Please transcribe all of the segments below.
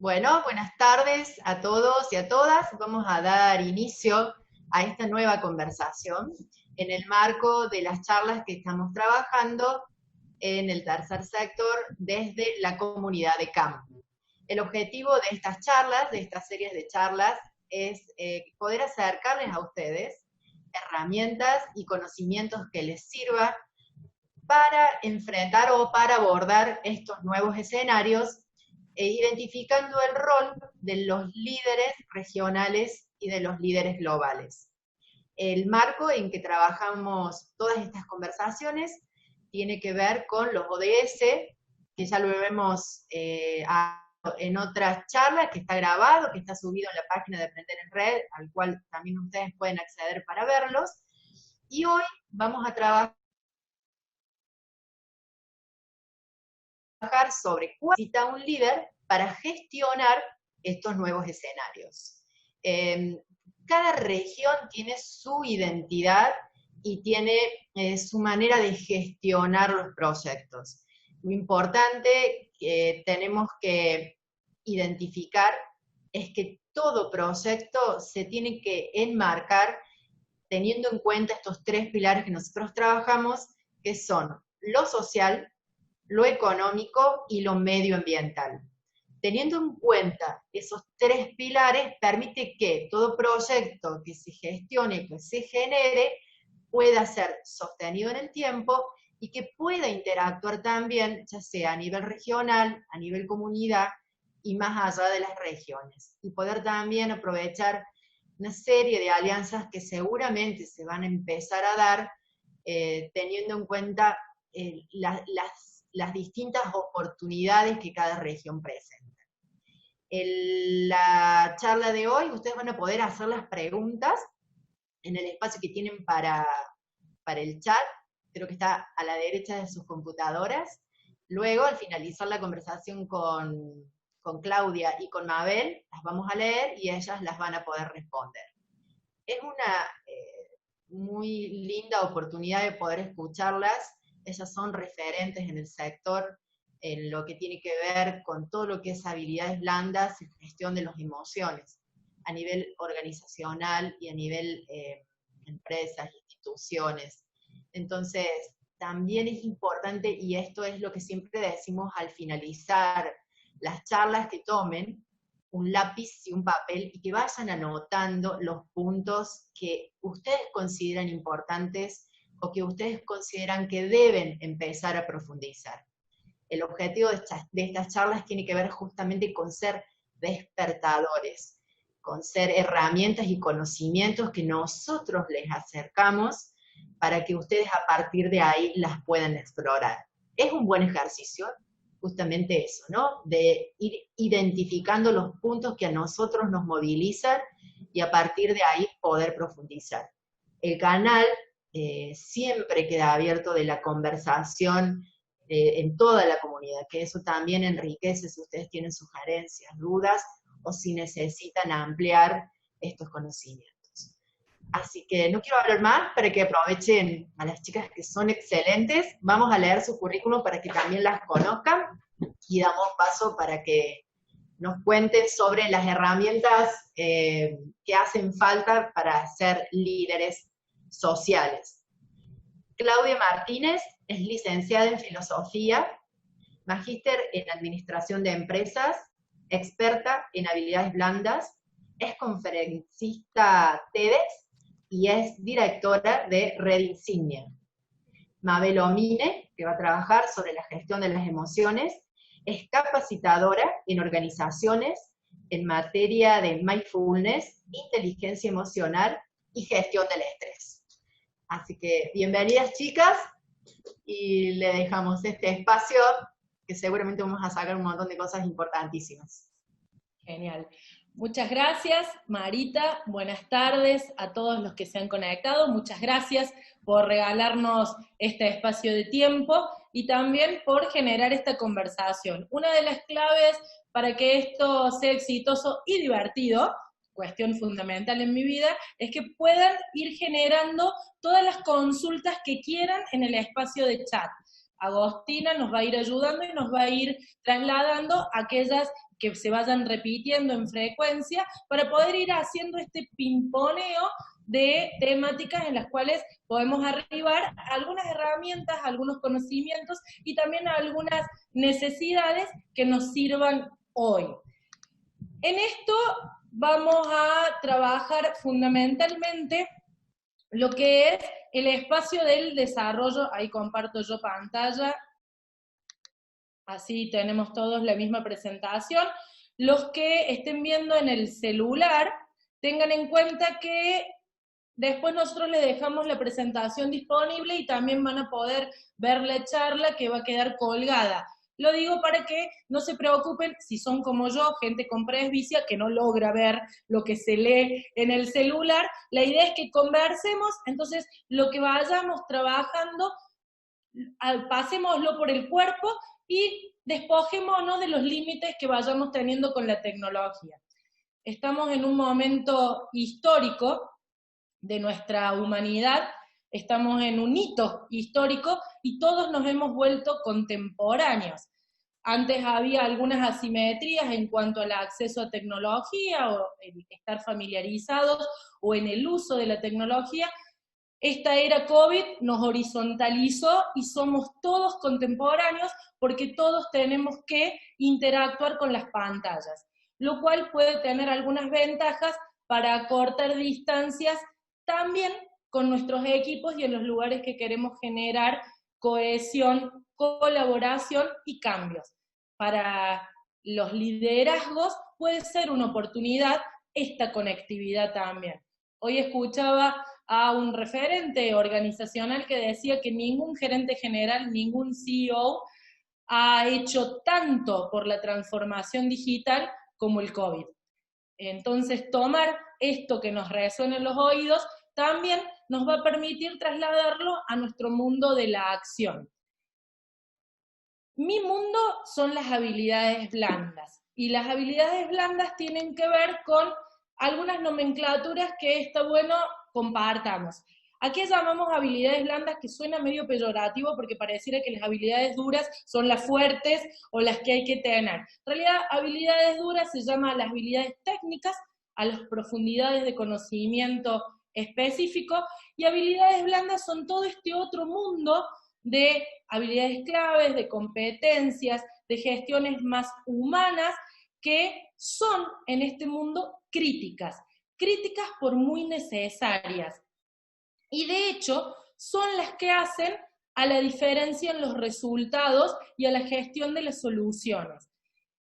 Bueno, buenas tardes a todos y a todas. Vamos a dar inicio a esta nueva conversación en el marco de las charlas que estamos trabajando en el tercer sector desde la comunidad de campo. El objetivo de estas charlas, de estas series de charlas, es poder acercarles a ustedes herramientas y conocimientos que les sirva para enfrentar o para abordar estos nuevos escenarios, identificando el rol de los líderes regionales y de los líderes globales. El marco en que trabajamos todas estas conversaciones tiene que ver con los ODS, que ya lo vemos en otras charlas, que está grabado, que está subido en la página de Aprender en Red, al cual también ustedes pueden acceder para verlos. Y hoy vamos a trabajar sobre cuál necesita un líder para gestionar estos nuevos escenarios. Cada región tiene su identidad y tiene su manera de gestionar los proyectos. Lo importante que tenemos que identificar es que todo proyecto se tiene que enmarcar teniendo en cuenta estos tres pilares que nosotros trabajamos, que son lo social, lo económico y lo medioambiental. Teniendo en cuenta esos tres pilares, permite que todo proyecto que se gestione, que se genere, pueda ser sostenido en el tiempo y que pueda interactuar también, ya sea a nivel regional, a nivel comunidad y más allá de las regiones. Y poder también aprovechar una serie de alianzas que seguramente se van a empezar a dar, teniendo en cuenta las distintas oportunidades que cada región presenta. En la charla de hoy ustedes van a poder hacer las preguntas en el espacio que tienen para el chat, creo que está a la derecha de sus computadoras. Luego, al finalizar la conversación con Claudia y con Mabel, las vamos a leer y ellas las van a poder responder. Es una muy linda oportunidad de poder escucharlas. Ellas son referentes en el sector, en lo que tiene que ver con todo lo que es habilidades blandas y gestión de las emociones, a nivel organizacional y a nivel empresas, instituciones. Entonces, también es importante, y esto es lo que siempre decimos al finalizar las charlas, que tomen un lápiz y un papel y que vayan anotando los puntos que ustedes consideran importantes o que ustedes consideran que deben empezar a profundizar. El objetivo de estas charlas tiene que ver justamente con ser despertadores, con ser herramientas y conocimientos que nosotros les acercamos para que ustedes a partir de ahí las puedan explorar. Es un buen ejercicio, justamente eso, ¿no? De ir identificando los puntos que a nosotros nos movilizan y a partir de ahí poder profundizar. El canal siempre queda abierto de la conversación en toda la comunidad, que eso también enriquece si ustedes tienen sugerencias, dudas, o si necesitan ampliar estos conocimientos. Así que no quiero hablar más para que aprovechen a las chicas que son excelentes. Vamos a leer su currículum para que también las conozcan y damos paso para que nos cuenten sobre las herramientas que hacen falta para ser líderes sociales. Claudia Martínez es licenciada en Filosofía, magíster en Administración de Empresas, experta en habilidades blandas, es conferencista TEDx y es directora de Red Insignia. Mabel Omine, que va a trabajar sobre la gestión de las emociones, es capacitadora en organizaciones en materia de mindfulness, inteligencia emocional y gestión del estrés. Así que bienvenidas, chicas, y le dejamos este espacio que seguramente vamos a sacar un montón de cosas importantísimas. Genial. Muchas gracias, Marita. Buenas tardes a todos los que se han conectado. Muchas gracias por regalarnos este espacio de tiempo y también por generar esta conversación. Una de las claves para que esto sea exitoso y divertido, cuestión fundamental en mi vida, es que puedan ir generando todas las consultas que quieran en el espacio de chat. Agostina nos va a ir ayudando y nos va a ir trasladando aquellas que se vayan repitiendo en frecuencia, para poder ir haciendo este pimponeo de temáticas en las cuales podemos arribar a algunas herramientas, a algunos conocimientos y también a algunas necesidades que nos sirvan hoy. En esto vamos a trabajar fundamentalmente lo que es el espacio del desarrollo. Ahí comparto yo pantalla, así tenemos todos la misma presentación. Los que estén viendo en el celular, tengan en cuenta que después nosotros les dejamos la presentación disponible y también van a poder ver la charla que va a quedar colgada. Lo digo para que no se preocupen si son como yo, gente con presbicia, que no logra ver lo que se lee en el celular. La idea es que conversemos, entonces lo que vayamos trabajando, pasémoslo por el cuerpo y despojémonos de los límites que vayamos teniendo con la tecnología. Estamos en un momento histórico de nuestra humanidad, estamos en un hito histórico y todos nos hemos vuelto contemporáneos. Antes había algunas asimetrías en cuanto al acceso a tecnología o el estar familiarizados o en el uso de la tecnología. Esta era COVID nos horizontalizó y somos todos contemporáneos porque todos tenemos que interactuar con las pantallas, lo cual puede tener algunas ventajas para acortar distancias también con nuestros equipos y en los lugares que queremos generar cohesión, colaboración y cambios. Para los liderazgos puede ser una oportunidad esta conectividad también. Hoy escuchaba a un referente organizacional que decía que ningún gerente general, ningún CEO ha hecho tanto por la transformación digital como el COVID. Entonces, tomar esto que nos resuena en los oídos también nos va a permitir trasladarlo a nuestro mundo de la acción. Mi mundo son las habilidades blandas, y las habilidades blandas tienen que ver con algunas nomenclaturas que está bueno compartamos. ¿A qué llamamos habilidades blandas? Que suena medio peyorativo porque pareciera que las habilidades duras son las fuertes o las que hay que tener. En realidad, habilidades duras se llaman las habilidades técnicas, a las profundidades de conocimiento específico, y habilidades blandas son todo este otro mundo de habilidades claves, de competencias, de gestiones más humanas, que son en este mundo críticas por muy necesarias. Y de hecho, son las que hacen a la diferencia en los resultados y a la gestión de las soluciones.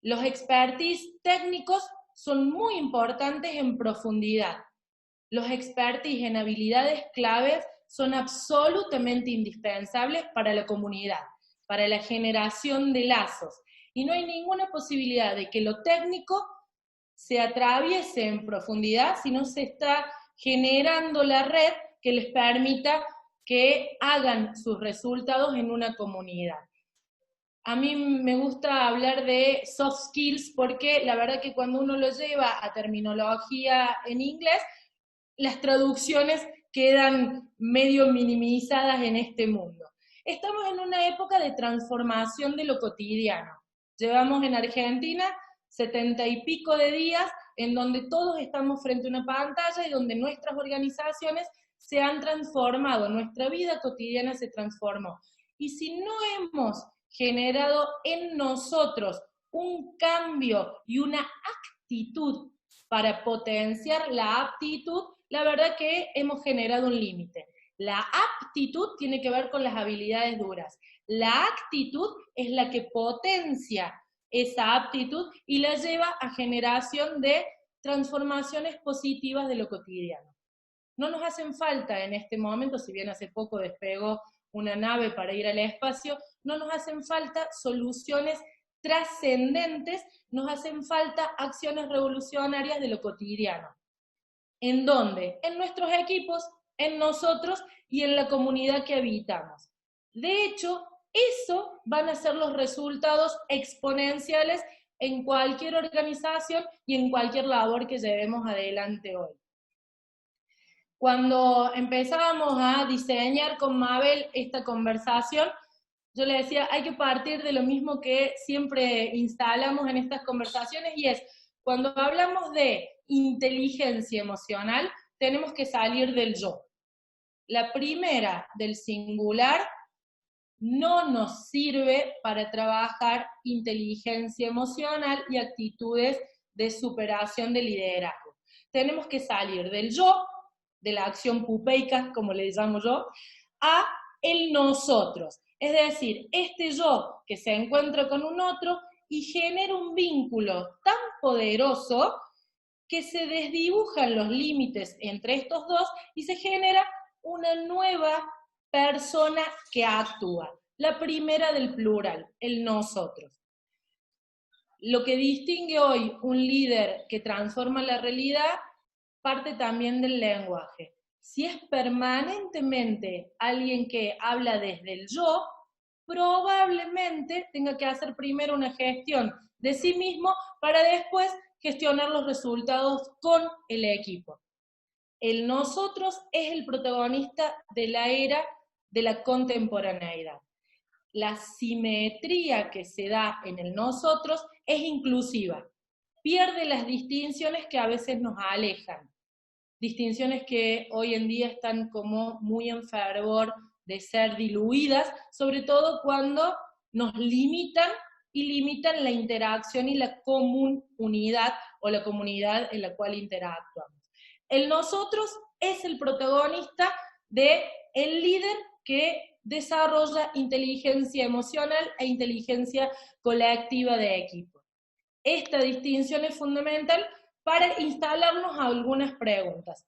Los expertise técnicos son muy importantes en profundidad. Los expertise en habilidades claves son absolutamente indispensables para la comunidad, para la generación de lazos. Y no hay ninguna posibilidad de que lo técnico se atraviese en profundidad si no se está generando la red que les permita que hagan sus resultados en una comunidad. A mí me gusta hablar de soft skills porque la verdad que cuando uno lo lleva a terminología en inglés, las traducciones quedan medio minimizadas en este mundo. Estamos en una época de transformación de lo cotidiano. Llevamos en Argentina 70 y pico de días en donde todos estamos frente a una pantalla y donde nuestras organizaciones se han transformado, nuestra vida cotidiana se transformó. Y si no hemos generado en nosotros un cambio y una actitud para potenciar la aptitud, la verdad que hemos generado un límite. La aptitud tiene que ver con las habilidades duras. La actitud es la que potencia esa aptitud y la lleva a generación de transformaciones positivas de lo cotidiano. No nos hacen falta en este momento, si bien hace poco despegó una nave para ir al espacio, no nos hacen falta soluciones trascendentes, nos hacen falta acciones revolucionarias de lo cotidiano. ¿En dónde? En nuestros equipos, en nosotros y en la comunidad que habitamos. De hecho, eso van a ser los resultados exponenciales en cualquier organización y en cualquier labor que llevemos adelante hoy. Cuando empezábamos a diseñar con Mabel esta conversación, yo le decía, hay que partir de lo mismo que siempre instalamos en estas conversaciones, y es, cuando hablamos de inteligencia emocional, tenemos que salir del yo. La primera, del singular, no nos sirve para trabajar inteligencia emocional y actitudes de superación de liderazgo. Tenemos que salir del yo, de la acción pupeica, como le llamo yo, a el nosotros. Es decir, este yo que se encuentra con un otro y genera un vínculo tan poderoso que se desdibujan los límites entre estos dos y se genera una nueva persona que actúa. La primera del plural, el nosotros. Lo que distingue hoy un líder que transforma la realidad parte también del lenguaje. Si es permanentemente alguien que habla desde el yo, probablemente tenga que hacer primero una gestión de sí mismo para después gestionar los resultados con el equipo. El nosotros es el protagonista de la era de la contemporaneidad. La simetría que se da en el nosotros es inclusiva. Pierde las distinciones que a veces nos alejan. Distinciones que hoy en día están como muy en fervor de ser diluidas, sobre todo cuando nos limitan y limitan la interacción y la comunidad o la comunidad en la cual interactuamos. El nosotros es el protagonista del líder que desarrolla inteligencia emocional e inteligencia colectiva de equipo. Esta distinción es fundamental para instalarnos algunas preguntas.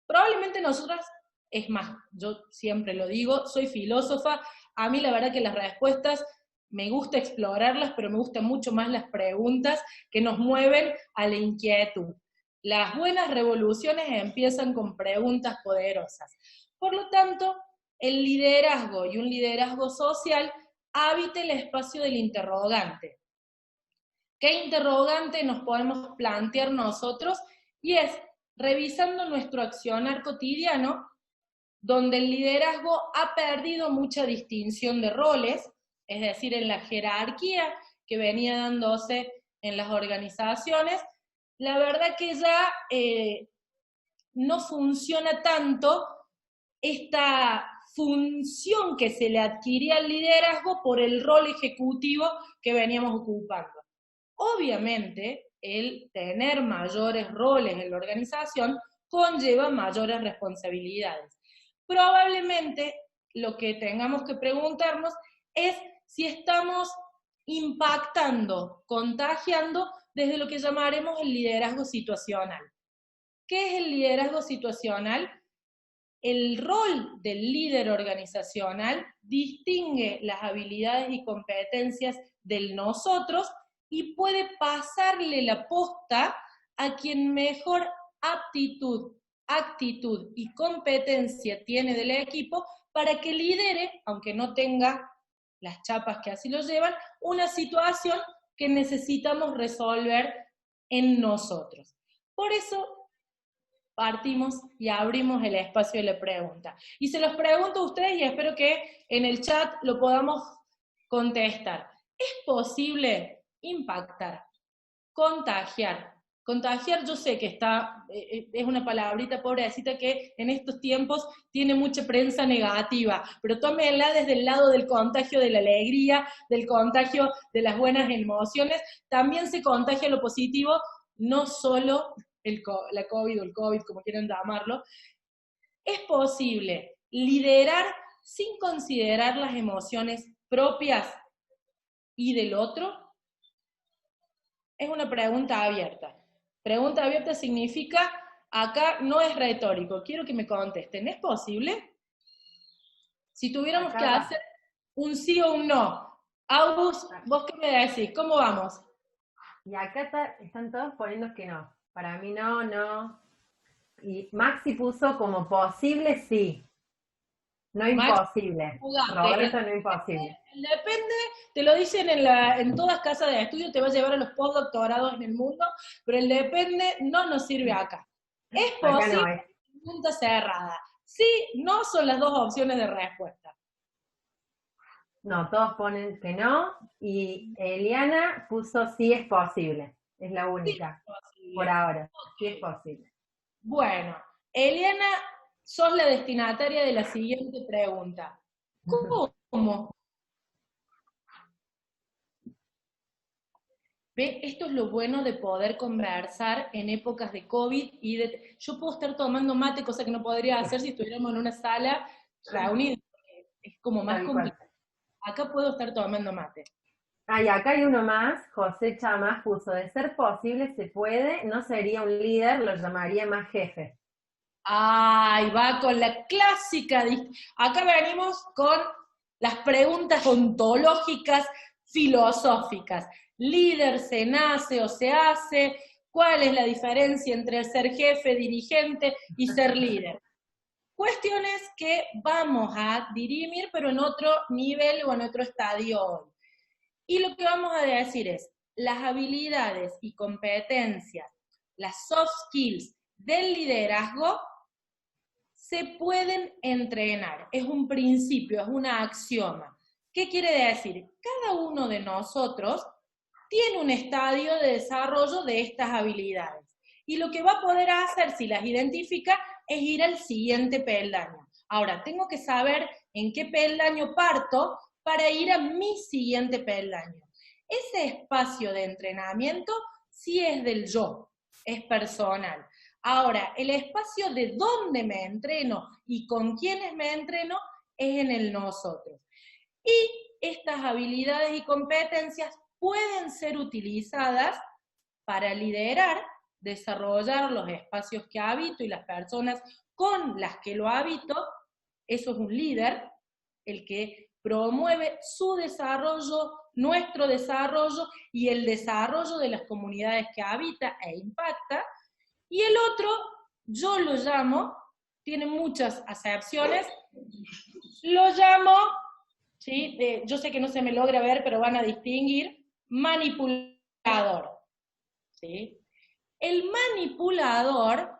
Probablemente nosotras, es más, yo siempre lo digo, soy filósofa, a mí la verdad que las respuestas me gusta explorarlas, pero me gustan mucho más las preguntas que nos mueven a la inquietud. Las buenas revoluciones empiezan con preguntas poderosas. Por lo tanto, el liderazgo y un liderazgo social habita el espacio del interrogante. ¿Qué interrogante nos podemos plantear nosotros? Y es, revisando nuestro accionar cotidiano, donde el liderazgo ha perdido mucha distinción de roles, es decir, en la jerarquía que venía dándose en las organizaciones, la verdad que ya no funciona tanto esta función que se le adquiría al liderazgo por el rol ejecutivo que veníamos ocupando. Obviamente, el tener mayores roles en la organización conlleva mayores responsabilidades. Probablemente lo que tengamos que preguntarnos es si estamos impactando, contagiando desde lo que llamaremos el liderazgo situacional. ¿Qué es el liderazgo situacional? El rol del líder organizacional distingue las habilidades y competencias del nosotros y puede pasarle la posta a quien mejor aptitud, actitud y competencia tiene del equipo para que lidere, aunque no tenga las chapas que así lo llevan, una situación que necesitamos resolver en nosotros. Por eso partimos y abrimos el espacio de la pregunta. Y se los pregunto a ustedes y espero que en el chat lo podamos contestar. ¿Es posible impactar, contagiar? Contagiar yo sé que es una palabrita pobrecita que en estos tiempos tiene mucha prensa negativa, pero tómenla desde el lado del contagio de la alegría, del contagio de las buenas emociones. También se contagia lo positivo, no solo la COVID o el COVID, como quieran llamarlo. ¿Es posible liderar sin considerar las emociones propias y del otro? Es una pregunta abierta. Pregunta abierta significa, acá no es retórico, quiero que me contesten. ¿Es posible? Si tuviéramos que hacer un sí o un no, August, ¿vos qué me decís? ¿Cómo vamos? Y acá están todos poniendo que no. Para mí no. Y Maxi puso como posible sí. No imposible. Roberto, no imposible. Depende, te lo dicen en todas casas de estudio, te va a llevar a los postdoctorados en el mundo, pero el depende no nos sirve acá. Es posible, acá no pregunta cerrada. Sí, no son las dos opciones de respuesta. No, todos ponen que no, y Eliana puso sí es posible, es la única, Posible. por ahora, sí es posible. Bueno, Eliana, sos la destinataria de la siguiente pregunta. ¿Cómo? ¿Ve? Esto es lo bueno de poder conversar en épocas de COVID yo puedo estar tomando mate, cosa que no podría hacer si estuviéramos en una sala reunidos. Es como más complicado. Acá puedo estar tomando mate. Ah, y acá hay uno más, José Chamás puso, de ser posible se puede, no sería un líder, lo llamaría más jefe. Ay, va con la clásica. Acá venimos con las preguntas ontológicas, filosóficas. ¿Líder se nace o se hace? ¿Cuál es la diferencia entre ser jefe, dirigente y ser líder? Cuestiones que vamos a dirimir, pero en otro nivel o en otro estadio hoy. Y lo que vamos a decir es, las habilidades y competencias, las soft skills del liderazgo, se pueden entrenar, es un principio, es una axioma. ¿Qué quiere decir? Cada uno de nosotros tiene un estadio de desarrollo de estas habilidades. Y lo que va a poder hacer, si las identifica, es ir al siguiente peldaño. Ahora, tengo que saber en qué peldaño parto para ir a mi siguiente peldaño. Ese espacio de entrenamiento sí es del yo, es personal. Ahora, el espacio de dónde me entreno y con quiénes me entreno es en el nosotros. Y estas habilidades y competencias pueden ser utilizadas para liderar, desarrollar los espacios que habito y las personas con las que lo habito. Eso es un líder, el que promueve su desarrollo, nuestro desarrollo y el desarrollo de las comunidades que habita e impacta. Y el otro, yo lo llamo, tiene muchas acepciones, lo llamo, ¿sí? Yo sé que no se me logra ver, pero van a distinguir, manipulador. ¿Sí? El manipulador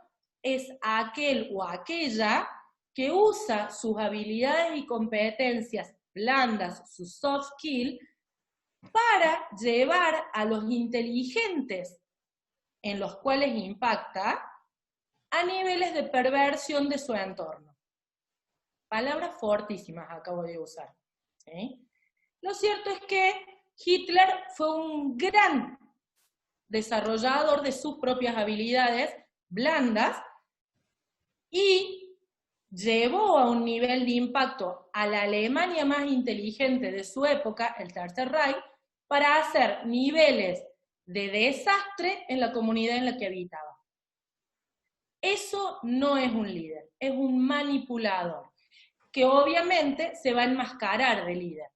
es aquel o aquella que usa sus habilidades y competencias blandas, sus soft skills, para llevar a los inteligentes en los cuales impacta a niveles de perversión de su entorno. Palabras fortísimas acabo de usar. ¿Sí? Lo cierto es que Hitler fue un gran desarrollador de sus propias habilidades blandas y llevó a un nivel de impacto a la Alemania más inteligente de su época, el Tercer Reich, para hacer niveles de desastre en la comunidad en la que habitaba. Eso no es un líder, es un manipulador, que obviamente se va a enmascarar de líder.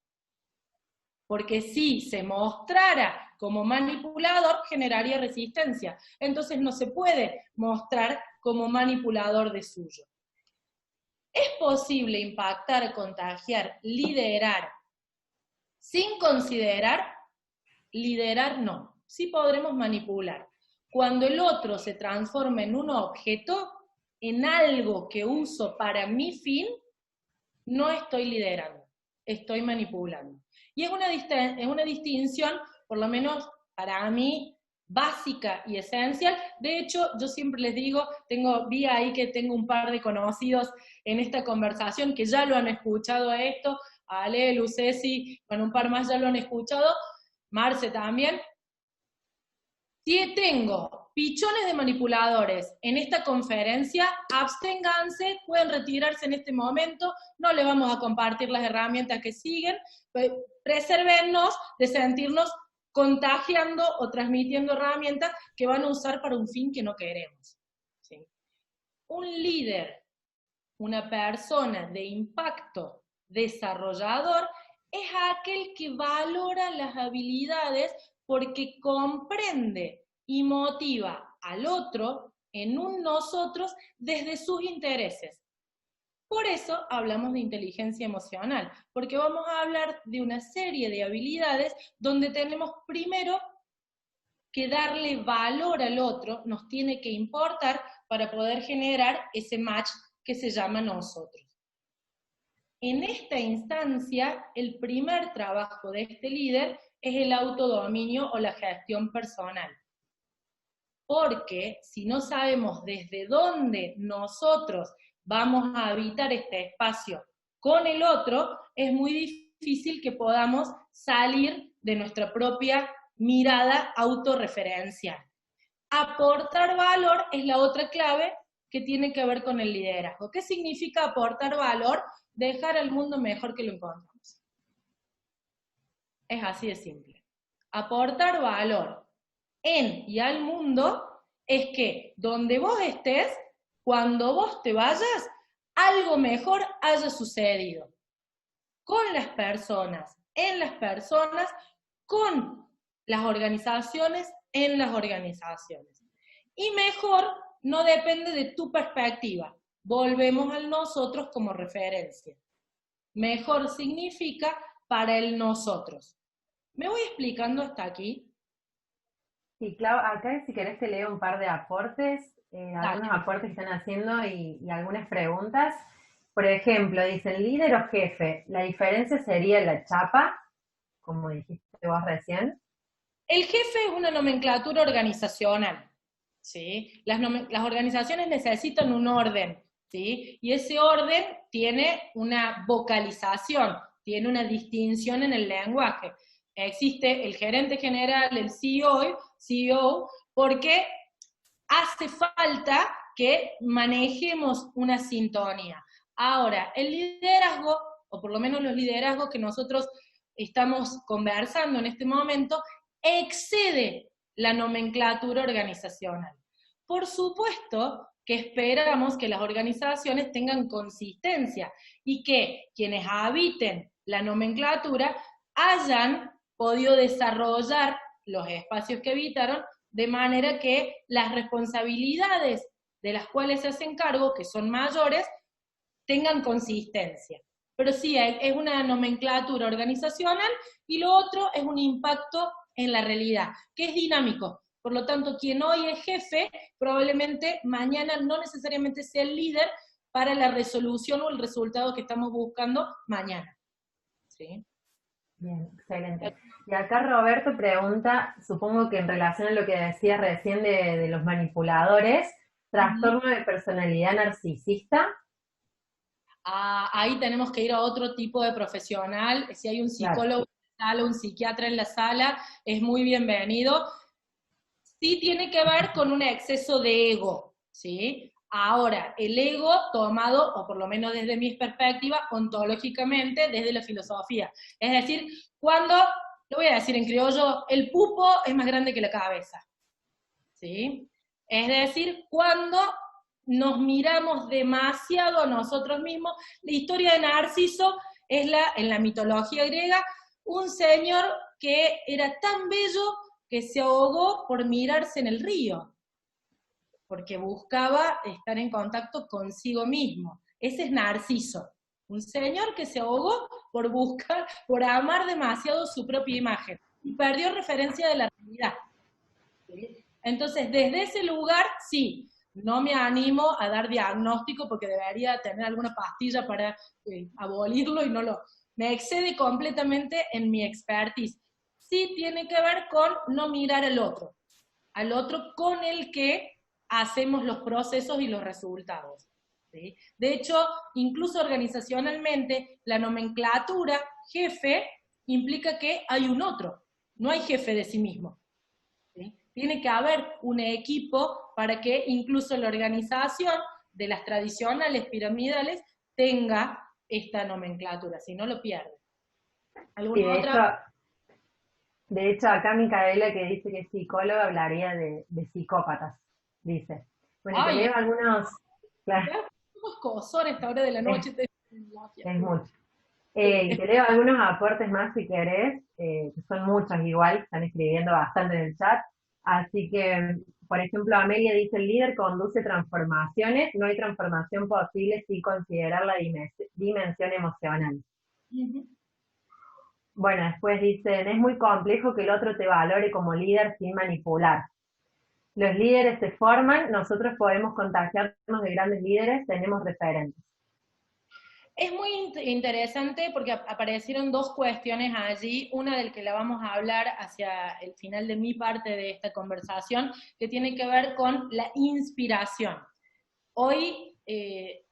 Porque si se mostrara como manipulador, generaría resistencia. Entonces no se puede mostrar como manipulador de suyo. ¿Es posible impactar, contagiar, liderar sin considerar? Liderar no. Sí podremos manipular. Cuando el otro se transforma en un objeto, en algo que uso para mi fin, no estoy liderando, estoy manipulando. Y es una distinción, por lo menos para mí, básica y esencial. De hecho, yo siempre les digo, vi ahí que tengo un par de conocidos en esta conversación que ya lo han escuchado a esto, a Ale, Lucesi, bueno, un par más ya lo han escuchado, Marce también. Si tengo pichones de manipuladores en esta conferencia, absténganse, pueden retirarse en este momento, no les vamos a compartir las herramientas que siguen, presérvennos de sentirnos contagiando o transmitiendo herramientas que van a usar para un fin que no queremos. ¿Sí? Un líder, una persona de impacto desarrollador, es aquel que valora las habilidades porque comprende y motiva al otro en un nosotros desde sus intereses. Por eso hablamos de inteligencia emocional, porque vamos a hablar de una serie de habilidades donde tenemos primero que darle valor al otro, nos tiene que importar para poder generar ese match que se llama nosotros. En esta instancia, el primer trabajo de este líder es el autodominio o la gestión personal. Porque si no sabemos desde dónde nosotros vamos a habitar este espacio con el otro, es muy difícil que podamos salir de nuestra propia mirada autorreferencial. Aportar valor es la otra clave que tiene que ver con el liderazgo. ¿Qué significa aportar valor? Dejar al mundo mejor que lo encontramos. Es así de simple. Aportar valor en y al mundo es que donde vos estés, cuando vos te vayas, algo mejor haya sucedido. Con las personas, en las personas, con las organizaciones, en las organizaciones. Y mejor no depende de tu perspectiva. Volvemos al nosotros como referencia. Mejor significa para el nosotros. ¿Me voy explicando hasta aquí? Sí, Clau, acá si querés te leo un par de aportes, algunos aportes que están haciendo y algunas preguntas. Por ejemplo, dicen líder o jefe, la diferencia sería la chapa, como dijiste vos recién. El jefe es una nomenclatura organizacional, ¿sí? Las organizaciones necesitan un orden, ¿sí? Y ese orden tiene una vocalización, tiene una distinción en el lenguaje. Existe el gerente general, el CEO, porque hace falta que manejemos una sintonía. Ahora, el liderazgo, o por lo menos los liderazgos que nosotros estamos conversando en este momento, excede la nomenclatura organizacional. Por supuesto que esperamos que las organizaciones tengan consistencia y que quienes habiten la nomenclatura hayan podido desarrollar los espacios que habitaron de manera que las responsabilidades de las cuales se hacen cargo, que son mayores, tengan consistencia. Pero sí, es una nomenclatura organizacional y lo otro es un impacto en la realidad, que es dinámico. Por lo tanto, quien hoy es jefe, probablemente mañana no necesariamente sea el líder para la resolución o el resultado que estamos buscando mañana. ¿Sí? Bien, excelente. Y acá Roberto pregunta, supongo que en relación a lo que decías recién de los manipuladores, ¿trastorno de personalidad narcisista? Ahí tenemos que ir a otro tipo de profesional. Si hay un psicólogo en la sala, un psiquiatra en la sala, es muy bienvenido. Sí tiene que ver con un exceso de ego, ¿sí? Ahora, el ego tomado, o por lo menos desde mi perspectiva, ontológicamente, desde la filosofía. Es decir, cuando, lo voy a decir en criollo, el pupo es más grande que la cabeza, ¿sí? Es decir, cuando nos miramos demasiado a nosotros mismos. La historia de Narciso es en la mitología griega, un señor que era tan bello que se ahogó por mirarse en el río, porque buscaba estar en contacto consigo mismo. Ese es Narciso, un señor que se ahogó por buscar, por amar demasiado su propia imagen, y perdió referencia de la realidad. ¿Sí? Entonces, desde ese lugar, sí, no me animo a dar diagnóstico porque debería tener alguna pastilla para abolirlo y no lo... Me excede completamente en mi expertise. Sí tiene que ver con no mirar al otro con el que hacemos los procesos y los resultados. ¿Sí? De hecho, incluso organizacionalmente, la nomenclatura jefe implica que hay un otro, no hay jefe de sí mismo. ¿Sí? Tiene que haber un equipo para que incluso la organización de las tradicionales piramidales tenga esta nomenclatura, si no lo pierde. ¿Alguna otra? De hecho, acá Micaela, que dice que es psicóloga, hablaría de psicópatas, dice. Bueno, te leo algunos... Claro. Somos cosor a esta hora de la noche. Es mucho. Y te leo algunos aportes más si querés, que son muchos igual, están escribiendo bastante en el chat. Así que, por ejemplo, Amelia dice, el líder conduce transformaciones, no hay transformación posible sin considerar la dimensión emocional. Bueno, después dicen, es muy complejo que el otro te valore como líder sin manipular. Los líderes se forman, nosotros podemos contagiarnos de grandes líderes, tenemos referentes. Es muy interesante porque aparecieron dos cuestiones allí, una del que la vamos a hablar hacia el final de mi parte de esta conversación, que tiene que ver con la inspiración. Hoy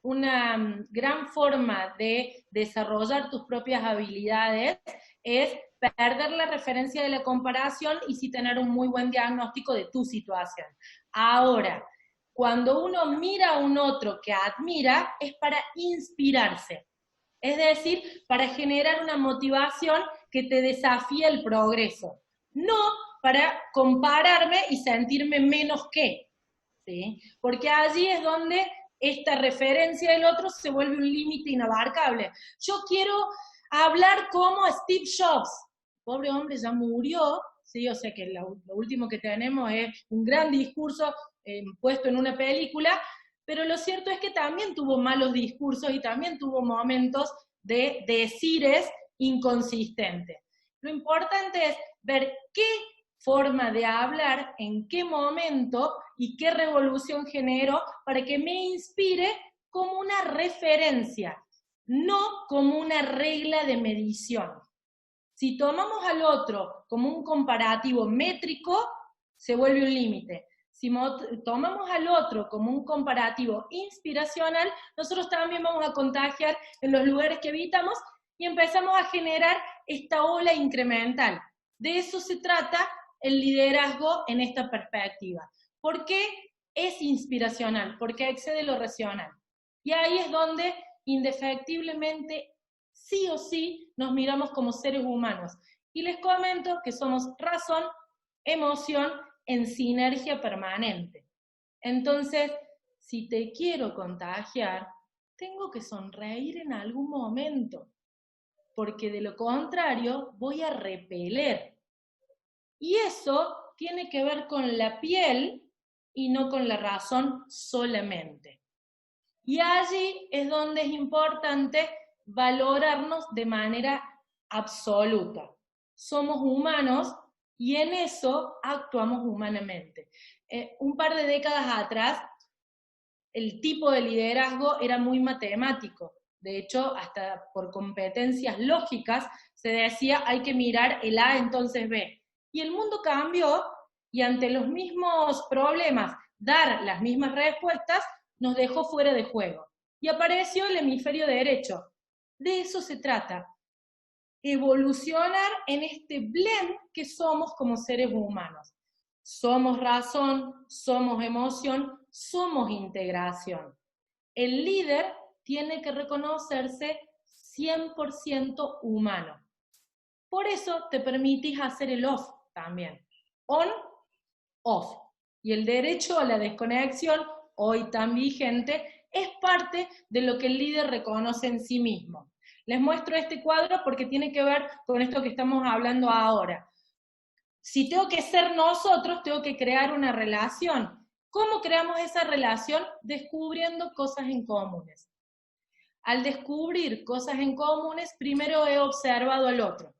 una gran forma de desarrollar tus propias habilidades es perder la referencia de la comparación y sí tener un muy buen diagnóstico de tu situación. Ahora, cuando uno mira a un otro que admira, es para inspirarse. Es decir, para generar una motivación que te desafíe el progreso. No para compararme y sentirme menos que. ¿Sí? Porque allí es donde esta referencia del otro se vuelve un límite inabarcable. Yo quiero hablar como Steve Jobs. Pobre hombre, ya murió, ¿sí? O sea que lo último que tenemos es un gran discurso puesto en una película, pero lo cierto es que también tuvo malos discursos y también tuvo momentos de decires inconsistentes. Lo importante es ver qué forma de hablar, en qué momento y qué revolución generó para que me inspire como una referencia, no como una regla de medición. Si tomamos al otro como un comparativo métrico, se vuelve un límite. Si tomamos al otro como un comparativo inspiracional, nosotros también vamos a contagiar en los lugares que habitamos y empezamos a generar esta ola incremental. De eso se trata el liderazgo en esta perspectiva. ¿Por qué es inspiracional? Porque excede lo racional. Y ahí es donde indefectiblemente, sí o sí, nos miramos como seres humanos. Y les comento que somos razón, emoción, en sinergia permanente. Entonces, si te quiero contagiar, tengo que sonreír en algún momento, porque de lo contrario voy a repeler. Y eso tiene que ver con la piel y no con la razón solamente. Y allí es donde es importante valorarnos de manera absoluta. Somos humanos y en eso actuamos humanamente. Un par de décadas atrás, el tipo de liderazgo era muy matemático. De hecho, hasta por competencias lógicas se decía hay que mirar el A, entonces B. Y el mundo cambió y ante los mismos problemas, dar las mismas respuestas, nos dejó fuera de juego. Y apareció el hemisferio derecho. De eso se trata. Evolucionar en este blend que somos como seres humanos. Somos razón, somos emoción, somos integración. El líder tiene que reconocerse 100% humano. Por eso te permitís hacer el off también. On, off. Y el derecho a la desconexión, hoy tan vigente, es parte de lo que el líder reconoce en sí mismo. Les muestro este cuadro porque tiene que ver con esto que estamos hablando ahora. Si tengo que ser nosotros, tengo que crear una relación. ¿Cómo creamos esa relación? Descubriendo cosas en comunes. Al descubrir cosas en comunes, primero he observado al otro.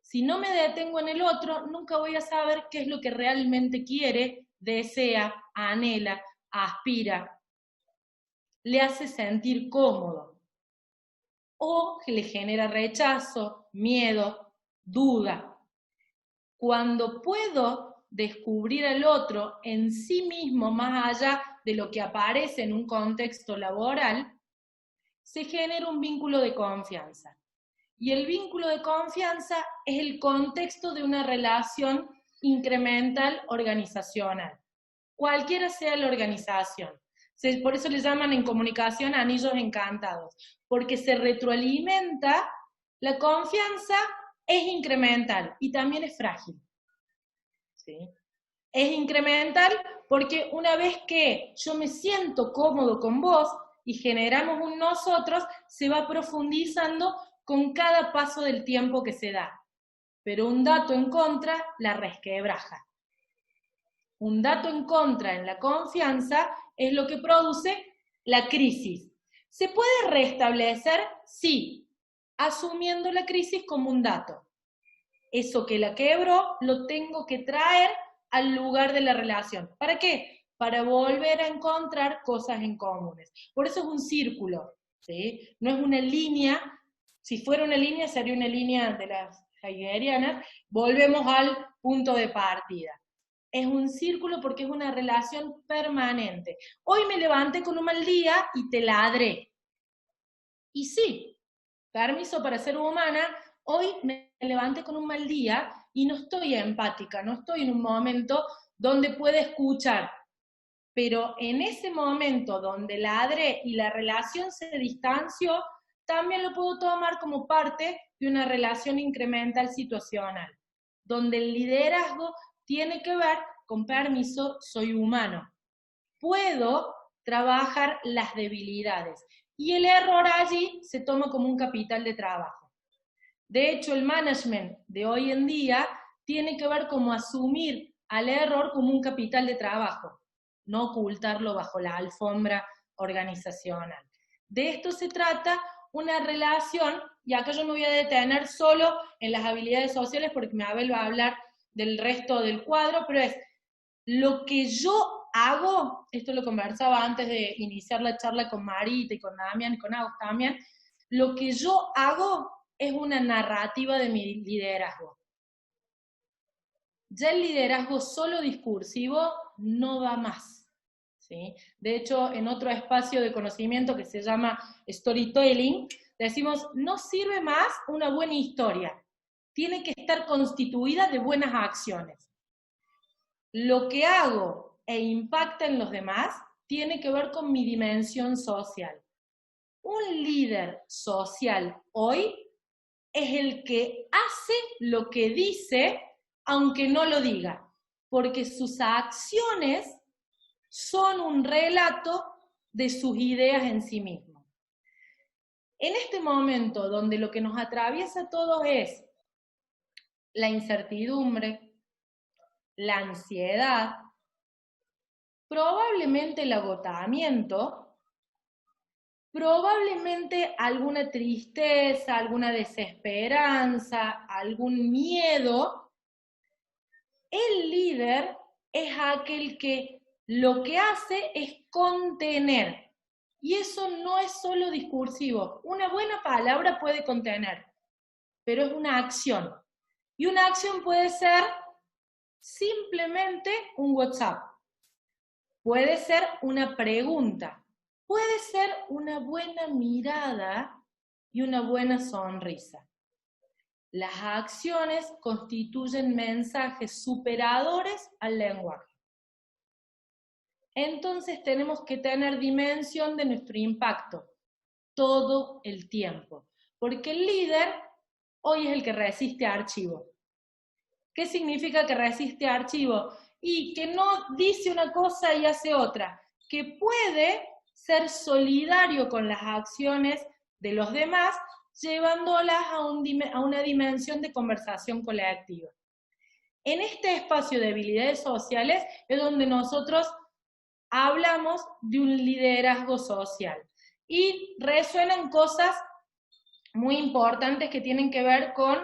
Si no me detengo en el otro, nunca voy a saber qué es lo que realmente quiere, desea, anhela, aspira, le hace sentir cómodo, o que le genera rechazo, miedo, duda. Cuando puedo descubrir al otro en sí mismo, más allá de lo que aparece en un contexto laboral, se genera un vínculo de confianza. Y el vínculo de confianza es el contexto de una relación incremental organizacional, cualquiera sea la organización. Por eso le llaman en comunicación anillos encantados, porque se retroalimenta, la confianza es incremental y también es frágil. ¿Sí? Es incremental porque una vez que yo me siento cómodo con vos y generamos un nosotros, se va profundizando con cada paso del tiempo que se da. Pero un dato en contra la resquebraja. Un dato en contra en la confianza es lo que produce la crisis. ¿Se puede restablecer? Sí, asumiendo la crisis como un dato. Eso que la quebró lo tengo que traer al lugar de la relación. ¿Para qué? Para volver a encontrar cosas en comunes. Por eso es un círculo. ¿sí? No es una línea, si fuera una línea sería una línea de las heideggerianas, volvemos al punto de partida. Es un círculo porque es una relación permanente. Hoy me levanté con un mal día y te ladré. Y sí, permiso para ser humana, hoy me levanté con un mal día y no estoy empática, no estoy en un momento donde pueda escuchar. Pero en ese momento donde ladré y la relación se distanció, también lo puedo tomar como parte de una relación incremental situacional, donde el liderazgo tiene que ver con permiso, soy humano. Puedo trabajar las debilidades. Y el error allí se toma como un capital de trabajo. De hecho, el management de hoy en día tiene que ver como asumir al error como un capital de trabajo, no ocultarlo bajo la alfombra organizacional. De esto se trata una relación, y acá yo me voy a detener solo en las habilidades sociales porque Mabel va a hablar del resto del cuadro, pero es lo que yo hago, esto lo conversaba antes de iniciar la charla con Marita y con Damián y con Agus también, lo que yo hago es una narrativa de mi liderazgo. Ya el liderazgo solo discursivo no va más, ¿sí? De hecho, en otro espacio de conocimiento que se llama storytelling, decimos, no sirve más una buena historia, tiene que estar constituida de buenas acciones. Lo que hago e impacta en los demás tiene que ver con mi dimensión social. Un líder social hoy es el que hace lo que dice, aunque no lo diga, porque sus acciones son un relato de sus ideas en sí mismo. En este momento donde lo que nos atraviesa a todos es la incertidumbre, la ansiedad, probablemente el agotamiento, probablemente alguna tristeza, alguna desesperanza, algún miedo, el líder es aquel que lo que hace es contener. Y eso no es solo discursivo. Una buena palabra puede contener, pero es una acción. Y una acción puede ser simplemente un WhatsApp. Puede ser una pregunta. Puede ser una buena mirada y una buena sonrisa. Las acciones constituyen mensajes superadores al lenguaje. Entonces tenemos que tener dimensión de nuestro impacto todo el tiempo, porque el líder hoy es el que resiste archivo. ¿Qué significa que resiste archivo? Y que no dice una cosa y hace otra, que puede ser solidario con las acciones de los demás, llevándolas a una dimensión de conversación colectiva. En este espacio de habilidades sociales es donde nosotros hablamos de un liderazgo social. Y resuenan cosas muy importantes que tienen que ver con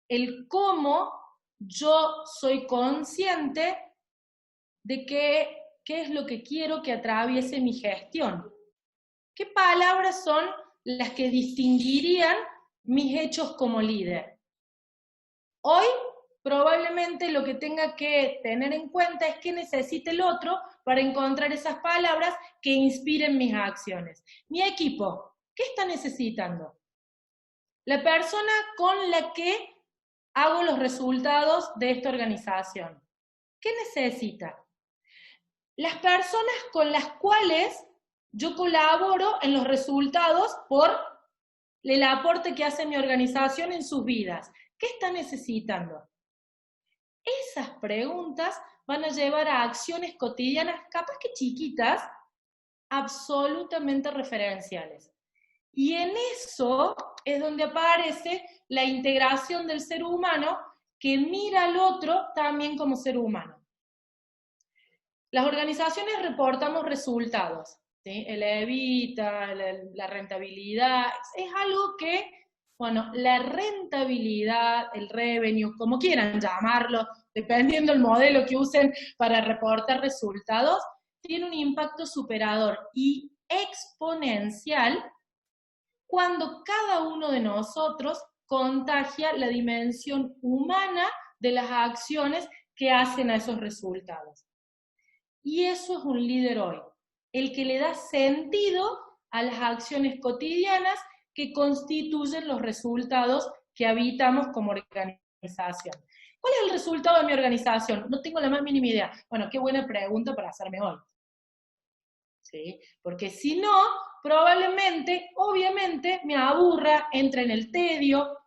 el cómo yo soy consciente de qué es lo que quiero que atraviese mi gestión. ¿Qué palabras son las que distinguirían mis hechos como líder? Hoy, probablemente lo que tenga que tener en cuenta es qué necesita el otro para encontrar esas palabras que inspiren mis acciones. Mi equipo, ¿qué está necesitando? La persona con la que hago los resultados de esta organización. ¿Qué necesita? Las personas con las cuales yo colaboro en los resultados por el aporte que hace mi organización en sus vidas. ¿Qué está necesitando? Esas preguntas van a llevar a acciones cotidianas, capaz que chiquitas, absolutamente referenciales. Y en eso es donde aparece la integración del ser humano que mira al otro también como ser humano. Las organizaciones reportamos resultados, ¿sí? El EBITDA, la rentabilidad, es algo que, bueno, la rentabilidad, el revenue, como quieran llamarlo, dependiendo del modelo que usen para reportar resultados, tiene un impacto superador y exponencial cuando cada uno de nosotros contagia la dimensión humana de las acciones que hacen a esos resultados. Y eso es un líder hoy, el que le da sentido a las acciones cotidianas que constituyen los resultados que habitamos como organización. ¿Cuál es el resultado de mi organización? No tengo la más mínima idea. Bueno, qué buena pregunta para hacerme hoy. ¿Sí? Porque si no, probablemente, obviamente, me aburra, entre en el tedio,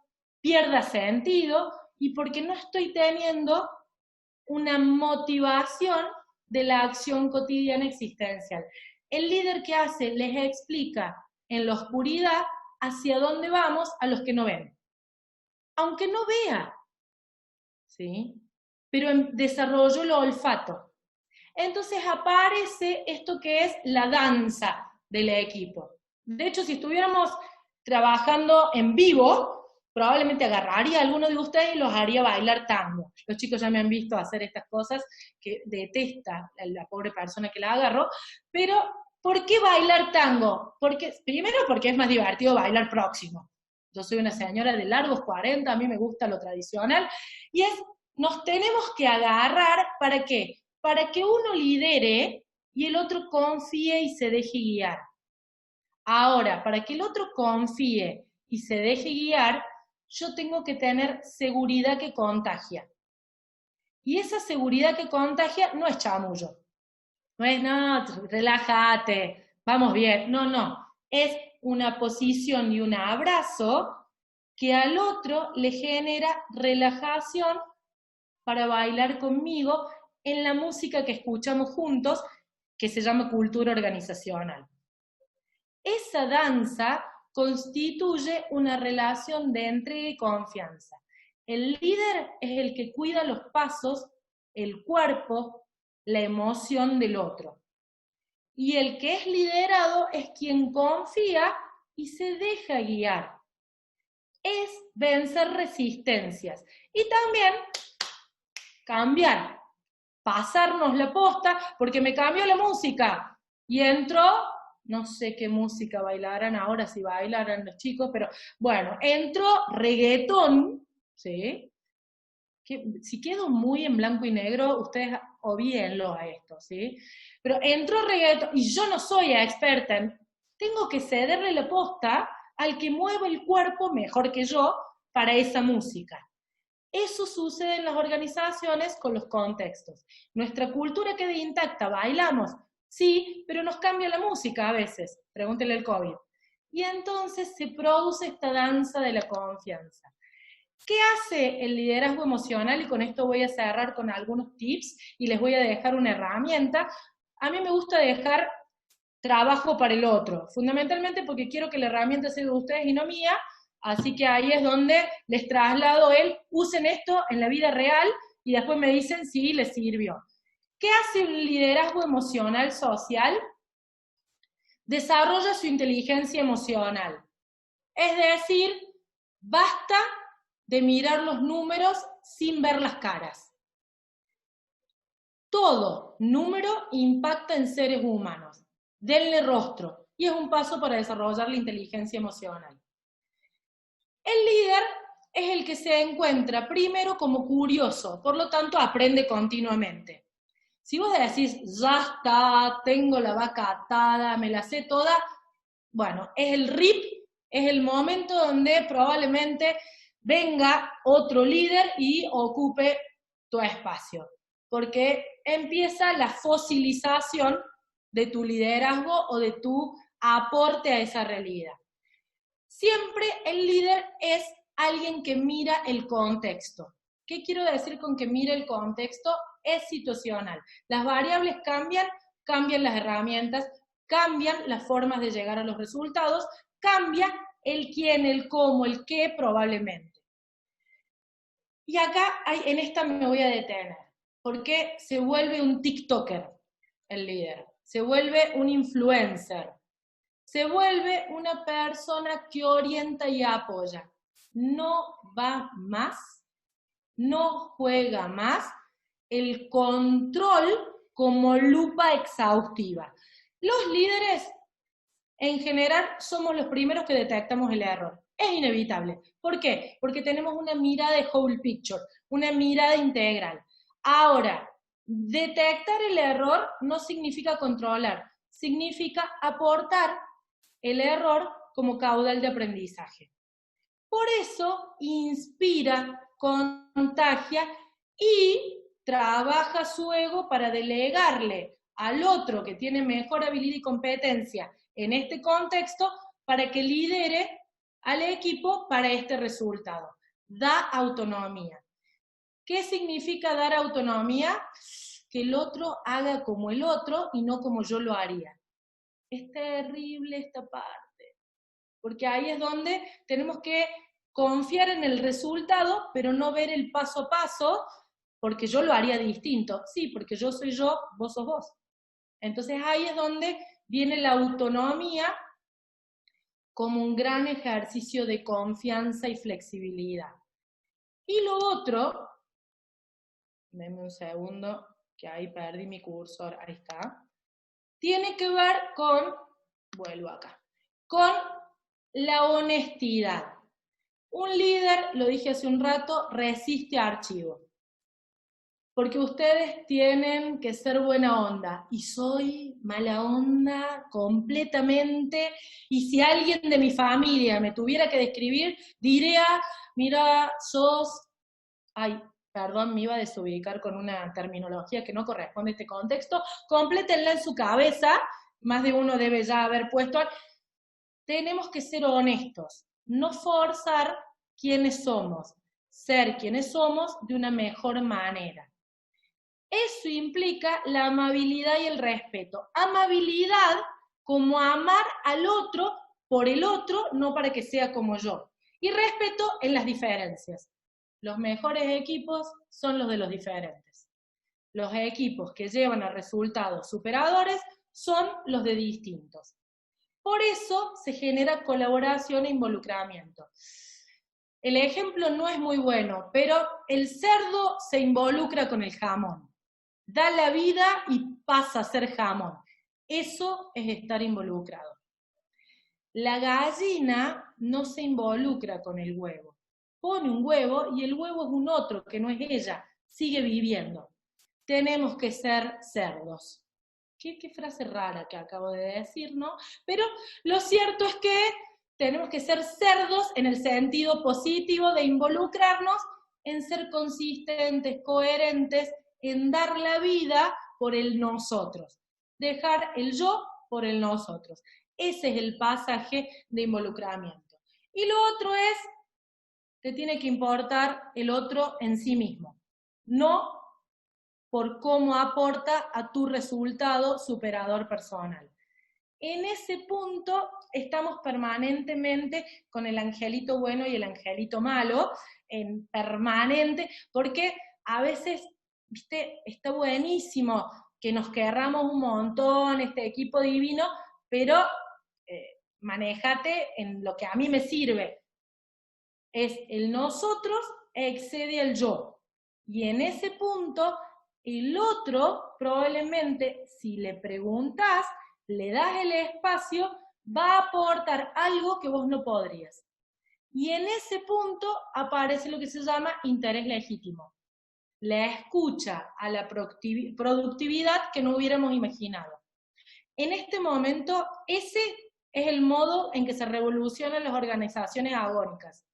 pierda sentido, y porque no estoy teniendo una motivación de la acción cotidiana existencial. El líder que hace les explica en la oscuridad hacia dónde vamos a los que no ven. Aunque no vea, ¿sí? Pero desarrolló el olfato. Entonces aparece esto que es la danza del equipo. De hecho, si estuviéramos trabajando en vivo, probablemente agarraría a alguno de ustedes y los haría bailar tango. Los chicos ya me han visto hacer estas cosas que detesta la pobre persona que la agarró, pero ¿por qué bailar tango? Primero porque es más divertido bailar próximo. Yo soy una señora de largos 40, a mí me gusta lo tradicional, y nos tenemos que agarrar, ¿para qué? Para que uno lidere y el otro confíe y se deje guiar. Ahora, para que el otro confíe y se deje guiar, yo tengo que tener seguridad que contagia. Y esa seguridad que contagia no es chamullo. No es, no, relájate, vamos bien. No. Es una posición y un abrazo que al otro le genera relajación para bailar conmigo en la música que escuchamos juntos, que se llama cultura organizacional. Esa danza constituye una relación de entrega y confianza. El líder es el que cuida los pasos, el cuerpo, la emoción del otro. Y el que es liderado es quien confía y se deja guiar. Es vencer resistencias. Y también cambiar, pasarnos la posta, porque me cambió la música. Y entró, no sé qué música bailarán ahora, si bailarán los chicos, pero bueno, entró reggaetón, ¿sí? Si quedo muy en blanco y negro, ustedes obvíenlo a esto, ¿sí? Pero entró reggaetón, y yo no soy experta, tengo que cederle la posta al que mueve el cuerpo mejor que yo para esa música. Eso sucede en las organizaciones con los contextos. Nuestra cultura queda intacta, bailamos, sí, pero nos cambia la música a veces, pregúntele al COVID. Y entonces se produce esta danza de la confianza. ¿Qué hace el liderazgo emocional? Y con esto voy a cerrar con algunos tips y les voy a dejar una herramienta. A mí me gusta dejar trabajo para el otro, fundamentalmente porque quiero que la herramienta sea de ustedes y no mía, así que ahí es donde les traslado usen esto en la vida real y después me dicen si les sirvió. ¿Qué hace un liderazgo emocional social? Desarrolla su inteligencia emocional. Es decir, basta de mirar los números sin ver las caras. Todo número impacta en seres humanos. Denle rostro. Y es un paso para desarrollar la inteligencia emocional. El líder es el que se encuentra primero como curioso, por lo tanto aprende continuamente. Si vos decís, ya está, tengo la vaca atada, me la sé toda, bueno, es el RIP, es el momento donde probablemente venga otro líder y ocupe tu espacio, porque empieza la fosilización de tu liderazgo o de tu aporte a esa realidad. Siempre el líder es alguien que mira el contexto. ¿Qué quiero decir con que mira el contexto? Es situacional. Las variables cambian, cambian las herramientas, cambian las formas de llegar a los resultados, cambia el quién, el cómo, el qué probablemente. Y acá en esta me voy a detener, porque se vuelve un TikToker el líder, se vuelve un influencer, se vuelve una persona que orienta y apoya. No va más, no juega más el control como lupa exhaustiva. Los líderes en general somos los primeros que detectamos el error. Es inevitable. ¿Por qué? Porque tenemos una mirada de whole picture, una mirada integral. Ahora, detectar el error no significa controlar, significa aportar el error como caudal de aprendizaje. Por eso inspira, contagia y trabaja su ego para delegarle al otro que tiene mejor habilidad y competencia en este contexto para que lidere al equipo para este resultado. Da autonomía. ¿Qué significa dar autonomía? Que el otro haga como el otro y no como yo lo haría. Es terrible esta parte, porque ahí es donde tenemos que confiar en el resultado, pero no ver el paso a paso, porque yo lo haría distinto. Sí, porque yo soy yo, vos sos vos. Entonces ahí es donde viene la autonomía como un gran ejercicio de confianza y flexibilidad. Y lo otro, denme un segundo, que ahí perdí mi cursor, ahí está, tiene que ver con, vuelvo acá, con la honestidad. Un líder, lo dije hace un rato, resiste a archivo. Porque ustedes tienen que ser buena onda, y soy mala onda completamente, y si alguien de mi familia me tuviera que describir, diría, mira, sos, ay, perdón, me iba a desubicar con una terminología que no corresponde a este contexto, complétenla en su cabeza, más de uno debe ya haber puesto, tenemos que ser honestos, no forzar quiénes somos, ser quienes somos de una mejor manera. Eso implica la amabilidad y el respeto. Amabilidad como amar al otro por el otro, no para que sea como yo. Y respeto en las diferencias. Los mejores equipos son los de los diferentes. Los equipos que llevan a resultados superadores son los de distintos. Por eso se genera colaboración e involucramiento. El ejemplo no es muy bueno, pero el cerdo se involucra con el jamón. Da la vida y pasa a ser jamón. Eso es estar involucrado. La gallina no se involucra con el huevo. Pone un huevo y el huevo es un otro, que no es ella, sigue viviendo. Tenemos que ser cerdos. Qué frase rara que acabo de decir, ¿no? Pero lo cierto es que tenemos que ser cerdos en el sentido positivo de involucrarnos en ser consistentes, coherentes, en dar la vida por el nosotros, dejar el yo por el nosotros. Ese es el pasaje de involucramiento. Y lo otro es, te tiene que importar el otro en sí mismo, no por cómo aporta a tu resultado superador personal. En ese punto estamos permanentemente con el angelito bueno y el angelito malo, en permanente, porque a veces, viste, está buenísimo que nos querramos un montón, este equipo divino, pero manéjate en lo que a mí me sirve. Es el nosotros excede al yo. Y en ese punto, el otro, probablemente, si le preguntás, le das el espacio, va a aportar algo que vos no podrías. Y en ese punto aparece lo que se llama interés legítimo. La escucha a la productividad que no hubiéramos imaginado. En este momento, ese es el modo en que se revolucionan las organizaciones agónicas.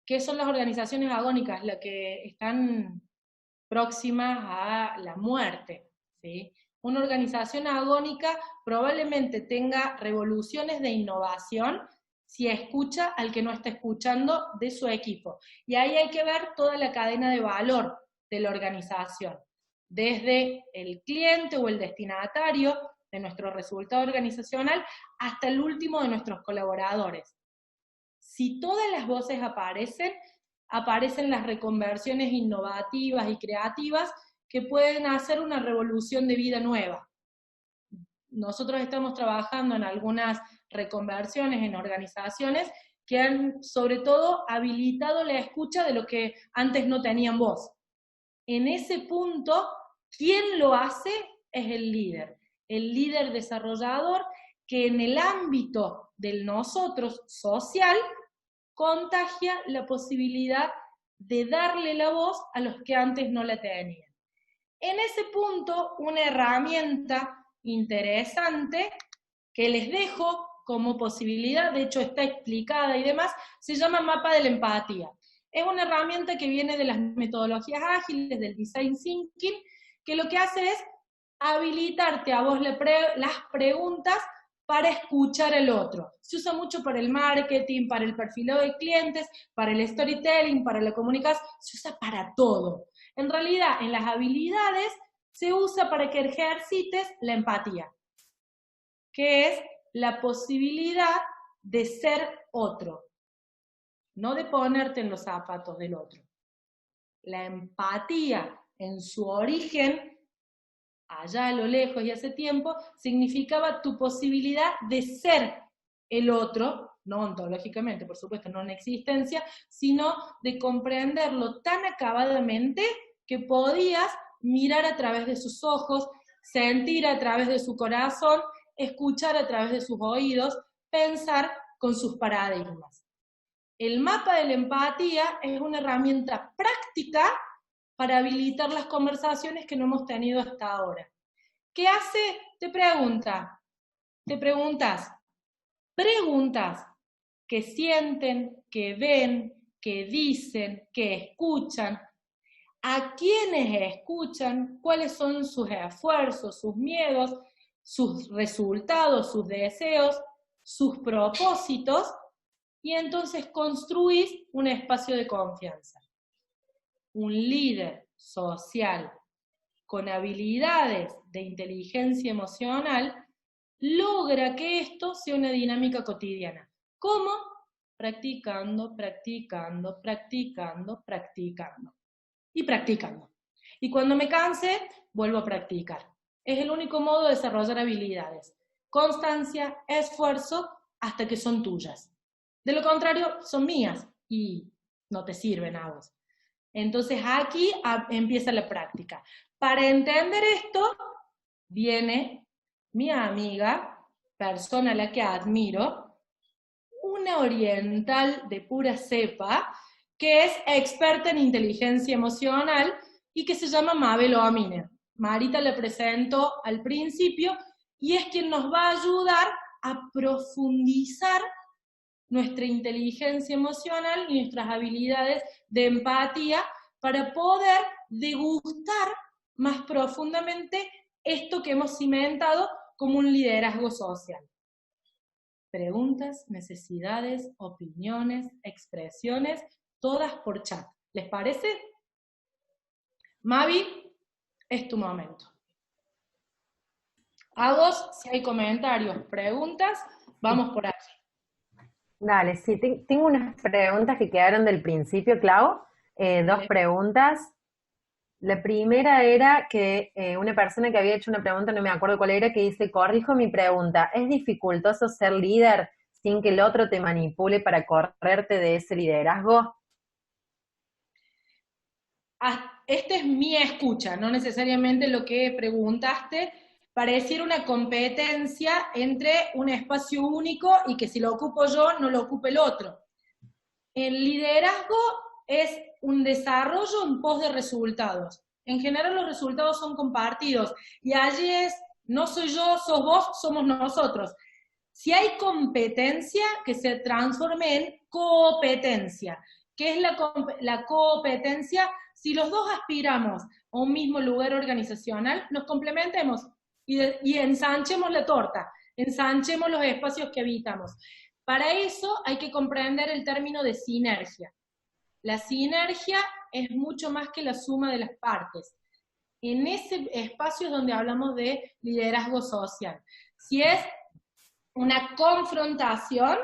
¿Qué son las organizaciones agónicas? Las que están próximas a la muerte, ¿sí? Una organización agónica probablemente tenga revoluciones de innovación si escucha al que no está escuchando de su equipo. Y ahí hay que ver toda la cadena de valor de la organización, desde el cliente o el destinatario de nuestro resultado organizacional hasta el último de nuestros colaboradores. Si todas las voces aparecen las reconversiones innovativas y creativas que pueden hacer una revolución de vida nueva. Nosotros estamos trabajando en algunas reconversiones en organizaciones que han, sobre todo, habilitado la escucha de lo que antes no tenían voz. En ese punto, ¿quién lo hace? Es el líder desarrollador que en el ámbito del nosotros social contagia la posibilidad de darle la voz a los que antes no la tenían. En ese punto, una herramienta interesante que les dejo como posibilidad, de hecho está explicada y demás, se llama mapa de la empatía. Es una herramienta que viene de las metodologías ágiles, del design thinking, que lo que hace es habilitarte a vos las preguntas para escuchar al otro. Se usa mucho para el marketing, para el perfilado de clientes, para el storytelling, para la comunicación, se usa para todo. En realidad, en las habilidades se usa para que ejercites la empatía, que es la posibilidad de ser otro, no de ponerte en los zapatos del otro. La empatía en su origen, allá a lo lejos y hace tiempo, significaba tu posibilidad de ser el otro, no ontológicamente, por supuesto, no en existencia, sino de comprenderlo tan acabadamente que podías mirar a través de sus ojos, sentir a través de su corazón, escuchar a través de sus oídos, pensar con sus paradigmas. El mapa de la empatía es una herramienta práctica para habilitar las conversaciones que no hemos tenido hasta ahora. ¿Qué hace? Te preguntas que sienten, que ven, que dicen, que escuchan, a quienes escuchan, cuáles son sus esfuerzos, sus miedos, sus resultados, sus deseos, sus propósitos, y entonces construís un espacio de confianza. Un líder social con habilidades de inteligencia emocional logra que esto sea una dinámica cotidiana. ¿Cómo? Practicando, practicando, practicando, practicando. Y practicando. Y cuando me canse, vuelvo a practicar. Es el único modo de desarrollar habilidades. Constancia, esfuerzo, hasta que son tuyas. De lo contrario, son mías y no te sirven a vos. Entonces aquí empieza la práctica. Para entender esto, viene mi amiga, persona a la que admiro, una oriental de pura cepa, que es experta en inteligencia emocional y que se llama Mabel Omine. Marita le presento al principio y es quien nos va a ayudar a profundizar nuestra inteligencia emocional y nuestras habilidades de empatía para poder degustar más profundamente esto que hemos cimentado como un liderazgo social. Preguntas, necesidades, opiniones, expresiones, todas por chat. ¿Les parece? Mavi, es tu momento. A vos, si hay comentarios, preguntas, vamos por allí. Dale, sí, tengo unas preguntas que quedaron del principio, Clau. Dos preguntas. La primera era que una persona que había hecho una pregunta, no me acuerdo cuál era, que dice, corrijo mi pregunta, ¿es dificultoso ser líder sin que el otro te manipule para correrte de ese liderazgo? Esta es mi escucha, no necesariamente lo que preguntaste. Pareciera una competencia entre un espacio único y que si lo ocupo yo, no lo ocupe el otro. El liderazgo es un desarrollo en pos de resultados. En general los resultados son compartidos, y allí es, no soy yo, sos vos, somos nosotros. Si hay competencia, que se transforme en competencia. ¿Qué es la competencia? Si los dos aspiramos a un mismo lugar organizacional, nos complementemos y ensanchemos la torta, ensanchemos los espacios que habitamos. Para eso hay que comprender el término de sinergia. La sinergia es mucho más que la suma de las partes. En ese espacio es donde hablamos de liderazgo social. Si es una confrontación,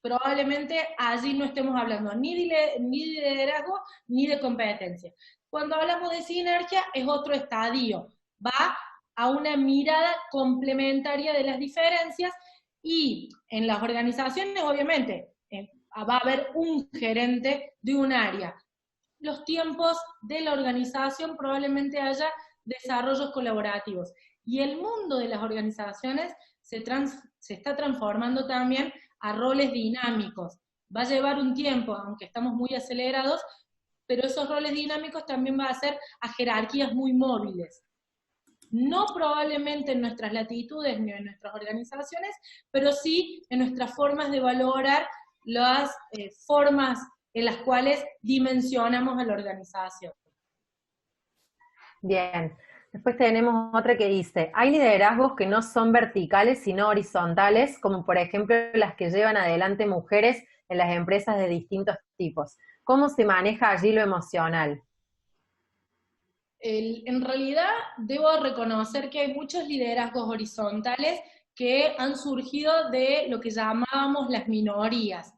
probablemente allí no estemos hablando ni de liderazgo ni de competencia. Cuando hablamos de sinergia es otro estadio, va a una mirada complementaria de las diferencias, y en las organizaciones obviamente va a haber un gerente de un área. Los tiempos de la organización probablemente haya desarrollos colaborativos, y el mundo de las organizaciones se está transformando también a roles dinámicos. Va a llevar un tiempo, aunque estamos muy acelerados, pero esos roles dinámicos también va a ser a jerarquías muy móviles. No probablemente en nuestras latitudes ni en nuestras organizaciones, pero sí en nuestras formas de valorar las formas en las cuales dimensionamos a la organización. Bien. Después tenemos otra que dice, hay liderazgos que no son verticales sino horizontales, como por ejemplo las que llevan adelante mujeres en las empresas de distintos tipos. ¿Cómo se maneja allí lo emocional? En realidad debo reconocer que hay muchos liderazgos horizontales que han surgido de lo que llamábamos las minorías.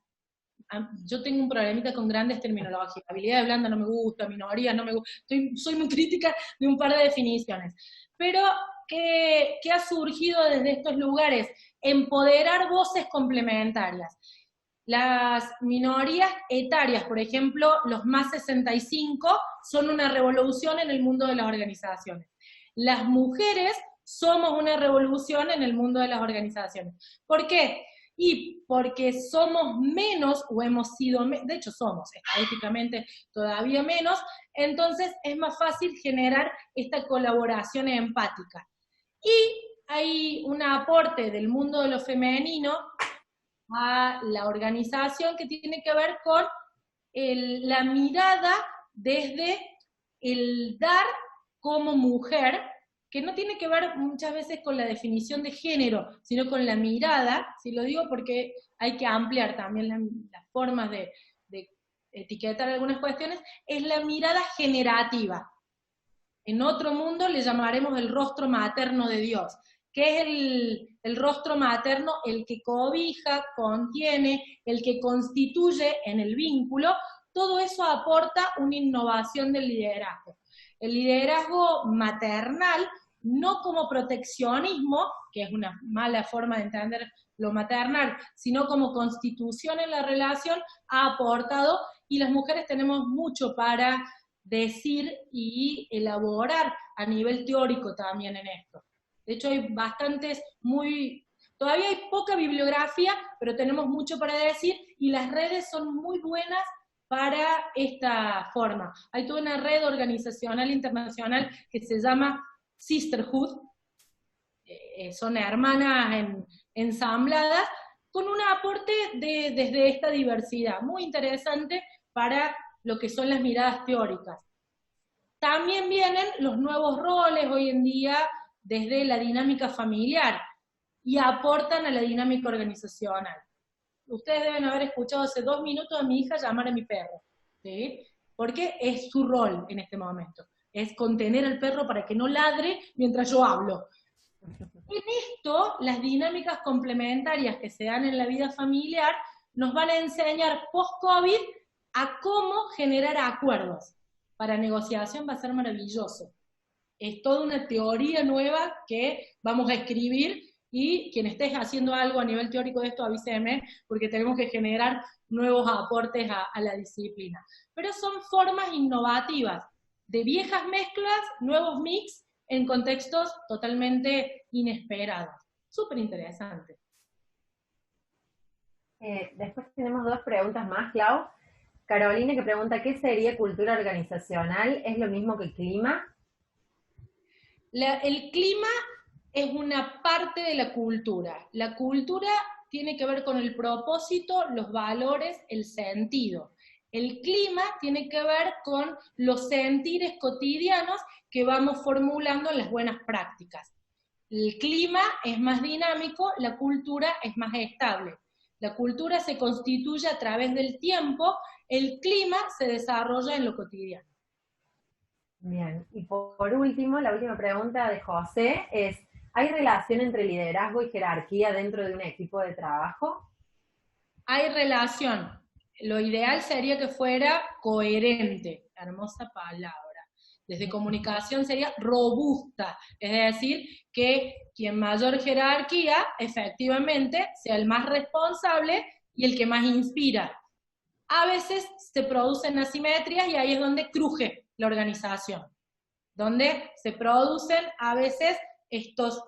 Yo tengo un problemita con grandes terminologías, habilidad de blanda no me gusta, minoría no me gusta, soy muy crítica de un par de definiciones, pero ¿qué ha surgido desde estos lugares? Empoderar voces complementarias. Las minorías etarias, por ejemplo, los más 65, son una revolución en el mundo de las organizaciones. Las mujeres somos una revolución en el mundo de las organizaciones. ¿Por qué? Y porque somos menos, o hemos sido, de hecho somos estadísticamente todavía menos, entonces es más fácil generar esta colaboración empática. Y hay un aporte del mundo de lo femenino a la organización que tiene que ver con la mirada desde el dar como mujer, que no tiene que ver muchas veces con la definición de género, sino con la mirada, si lo digo porque hay que ampliar también las formas de etiquetar algunas cuestiones, es la mirada generativa. En otro mundo le llamaremos el rostro materno de Dios, que es el rostro materno, el que cobija, contiene, el que constituye en el vínculo. Todo eso aporta una innovación del liderazgo. El liderazgo maternal, no como proteccionismo, que es una mala forma de entender lo maternal, sino como constitución en la relación, ha aportado, y las mujeres tenemos mucho para decir y elaborar a nivel teórico también en esto. De hecho hay todavía hay poca bibliografía, pero tenemos mucho para decir, y las redes son muy buenas para esta forma. Hay toda una red organizacional internacional que se llama Sisterhood, son hermanas ensambladas, con un aporte desde esta diversidad, muy interesante para lo que son las miradas teóricas. También vienen los nuevos roles hoy en día desde la dinámica familiar, y aportan a la dinámica organizacional. Ustedes deben haber escuchado hace 2 minutos a mi hija llamar a mi perro, ¿sí? Porque es su rol en este momento, es contener al perro para que no ladre mientras yo hablo. En esto, las dinámicas complementarias que se dan en la vida familiar nos van a enseñar post-COVID a cómo generar acuerdos. Para negociación va a ser maravilloso. Es toda una teoría nueva que vamos a escribir, y quien esté haciendo algo a nivel teórico de esto, avíseme, porque tenemos que generar nuevos aportes a la disciplina. Pero son formas innovativas de viejas mezclas, nuevos mix, en contextos totalmente inesperados. Súper interesante. Después tenemos 2 preguntas más, Clau. Carolina, que pregunta, ¿qué sería cultura organizacional? ¿Es lo mismo que clima? El clima es una parte de la cultura. La cultura tiene que ver con el propósito, los valores, el sentido. El clima tiene que ver con los sentires cotidianos que vamos formulando en las buenas prácticas. El clima es más dinámico, la cultura es más estable. La cultura se constituye a través del tiempo, el clima se desarrolla en lo cotidiano. Bien, y por último, la última pregunta de José es, ¿hay relación entre liderazgo y jerarquía dentro de un equipo de trabajo? Hay relación. Lo ideal sería que fuera coherente, hermosa palabra. Desde comunicación sería robusta, es decir, que quien mayor jerarquía, efectivamente, sea el más responsable y el que más inspira. A veces se producen asimetrías y ahí es donde cruje la organización, donde se producen a veces estos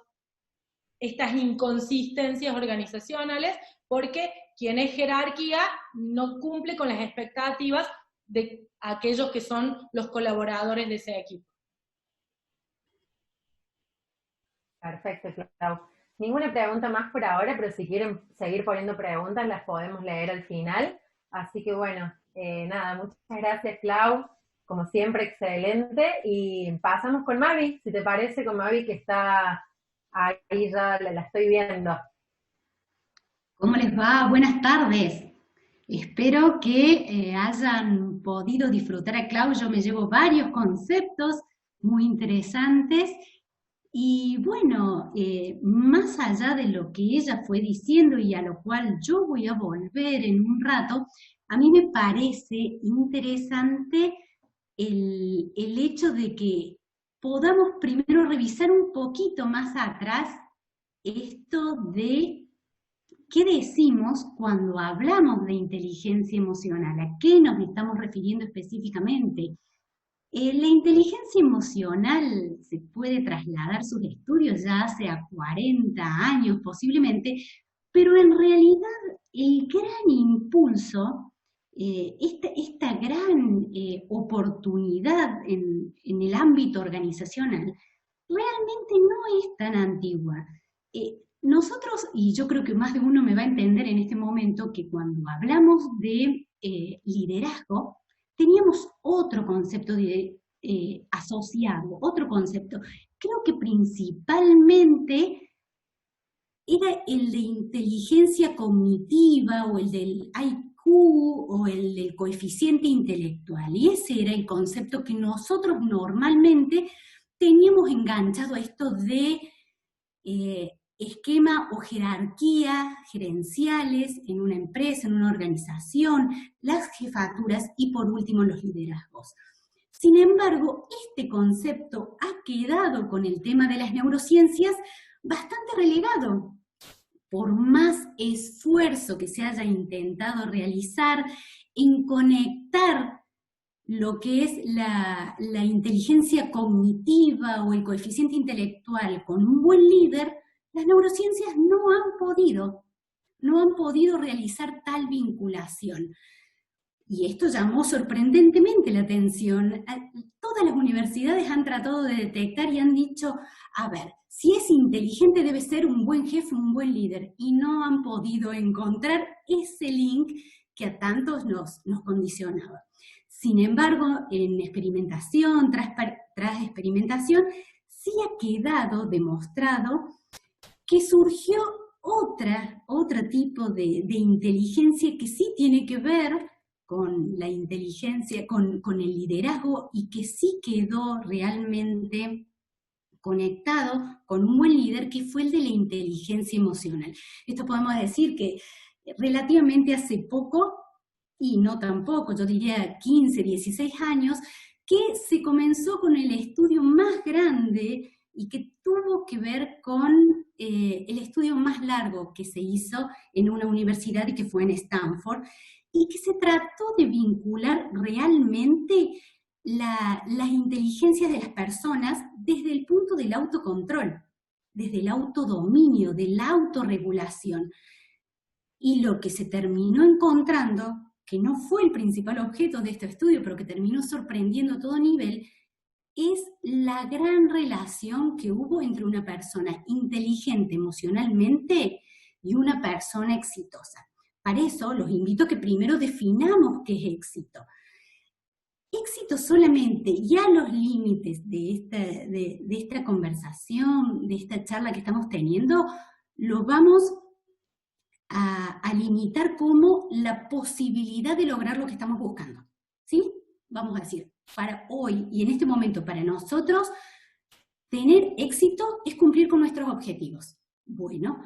estas inconsistencias organizacionales, porque quien es jerarquía no cumple con las expectativas de aquellos que son los colaboradores de ese equipo. Perfecto, Clau. Ninguna pregunta más por ahora, pero si quieren seguir poniendo preguntas, las podemos leer al final. Así que bueno, nada, muchas gracias, Clau. Como siempre, excelente. Y pasamos con Mavi, si te parece, con Mavi, que está ahí, ya la estoy viendo. ¿Cómo les va? Buenas tardes. Espero que hayan podido disfrutar a Clau. Yo me llevo varios conceptos muy interesantes. Y bueno, más allá de lo que ella fue diciendo y a lo cual yo voy a volver en un rato, a mí me parece interesante el hecho de que podamos primero revisar un poquito más atrás esto de qué decimos cuando hablamos de inteligencia emocional, a qué nos estamos refiriendo específicamente. La inteligencia emocional se puede trasladar sus estudios ya hace 40 años posiblemente, pero en realidad el gran impulso, esta gran oportunidad en el ámbito organizacional, realmente no es tan antigua. Nosotros, y yo creo que más de uno me va a entender en este momento, que cuando hablamos de liderazgo, teníamos otro concepto asociado, otro concepto. Creo que principalmente era el de inteligencia cognitiva, o el del IQ, o el del coeficiente intelectual. Y ese era el concepto que nosotros normalmente teníamos enganchado a esto de esquema o jerarquía gerenciales en una empresa, en una organización, las jefaturas y por último los liderazgos. Sin embargo, este concepto ha quedado con el tema de las neurociencias bastante relegado. Por más esfuerzo que se haya intentado realizar en conectar lo que es la inteligencia cognitiva o el coeficiente intelectual con un buen líder, las neurociencias no han podido realizar tal vinculación. Y esto llamó sorprendentemente la atención. Todas las universidades han tratado de detectar y han dicho, a ver, si es inteligente debe ser un buen jefe, un buen líder, y no han podido encontrar ese link que a tantos nos condicionaba. Sin embargo, en experimentación tras experimentación, sí ha quedado demostrado que surgió otro tipo de inteligencia que sí tiene que ver con la inteligencia, con el liderazgo, y que sí quedó realmente conectado con un buen líder, que fue el de la inteligencia emocional. Esto podemos decir que relativamente hace poco, y no tan poco, yo diría 15, 16 años, que se comenzó con el estudio más grande y que tuvo que ver con el estudio más largo que se hizo en una universidad y que fue en Stanford, y que se trató de vincular realmente las inteligencias de las personas desde el punto del autocontrol, desde el autodominio, de la autorregulación. Y lo que se terminó encontrando, que no fue el principal objeto de este estudio, pero que terminó sorprendiendo a todo nivel, es la gran relación que hubo entre una persona inteligente emocionalmente y una persona exitosa. Para eso los invito a que primero definamos qué es éxito. Éxito solamente, ya los límites de esta conversación, de esta charla que estamos teniendo, los vamos a limitar como la posibilidad de lograr lo que estamos buscando, ¿sí? Vamos a decir, para hoy y en este momento, para nosotros, tener éxito es cumplir con nuestros objetivos. Bueno,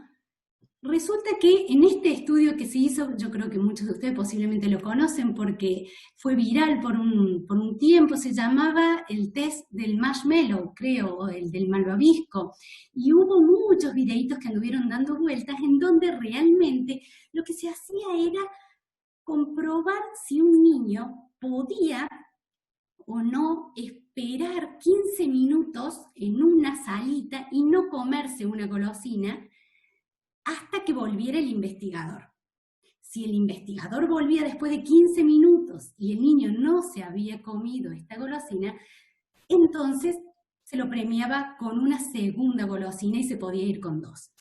resulta que en este estudio que se hizo, yo creo que muchos de ustedes posiblemente lo conocen porque fue viral por un tiempo, se llamaba el test del marshmallow, creo, o el del malvavisco, y hubo muchos videitos que anduvieron dando vueltas en donde realmente lo que se hacía era comprobar si un niño podía o no esperar 15 minutos en una salita y no comerse una golosina hasta que volviera el investigador. Si el investigador volvía después de 15 minutos y el niño no se había comido esta golosina, entonces se lo premiaba con una segunda golosina y se podía ir con 2.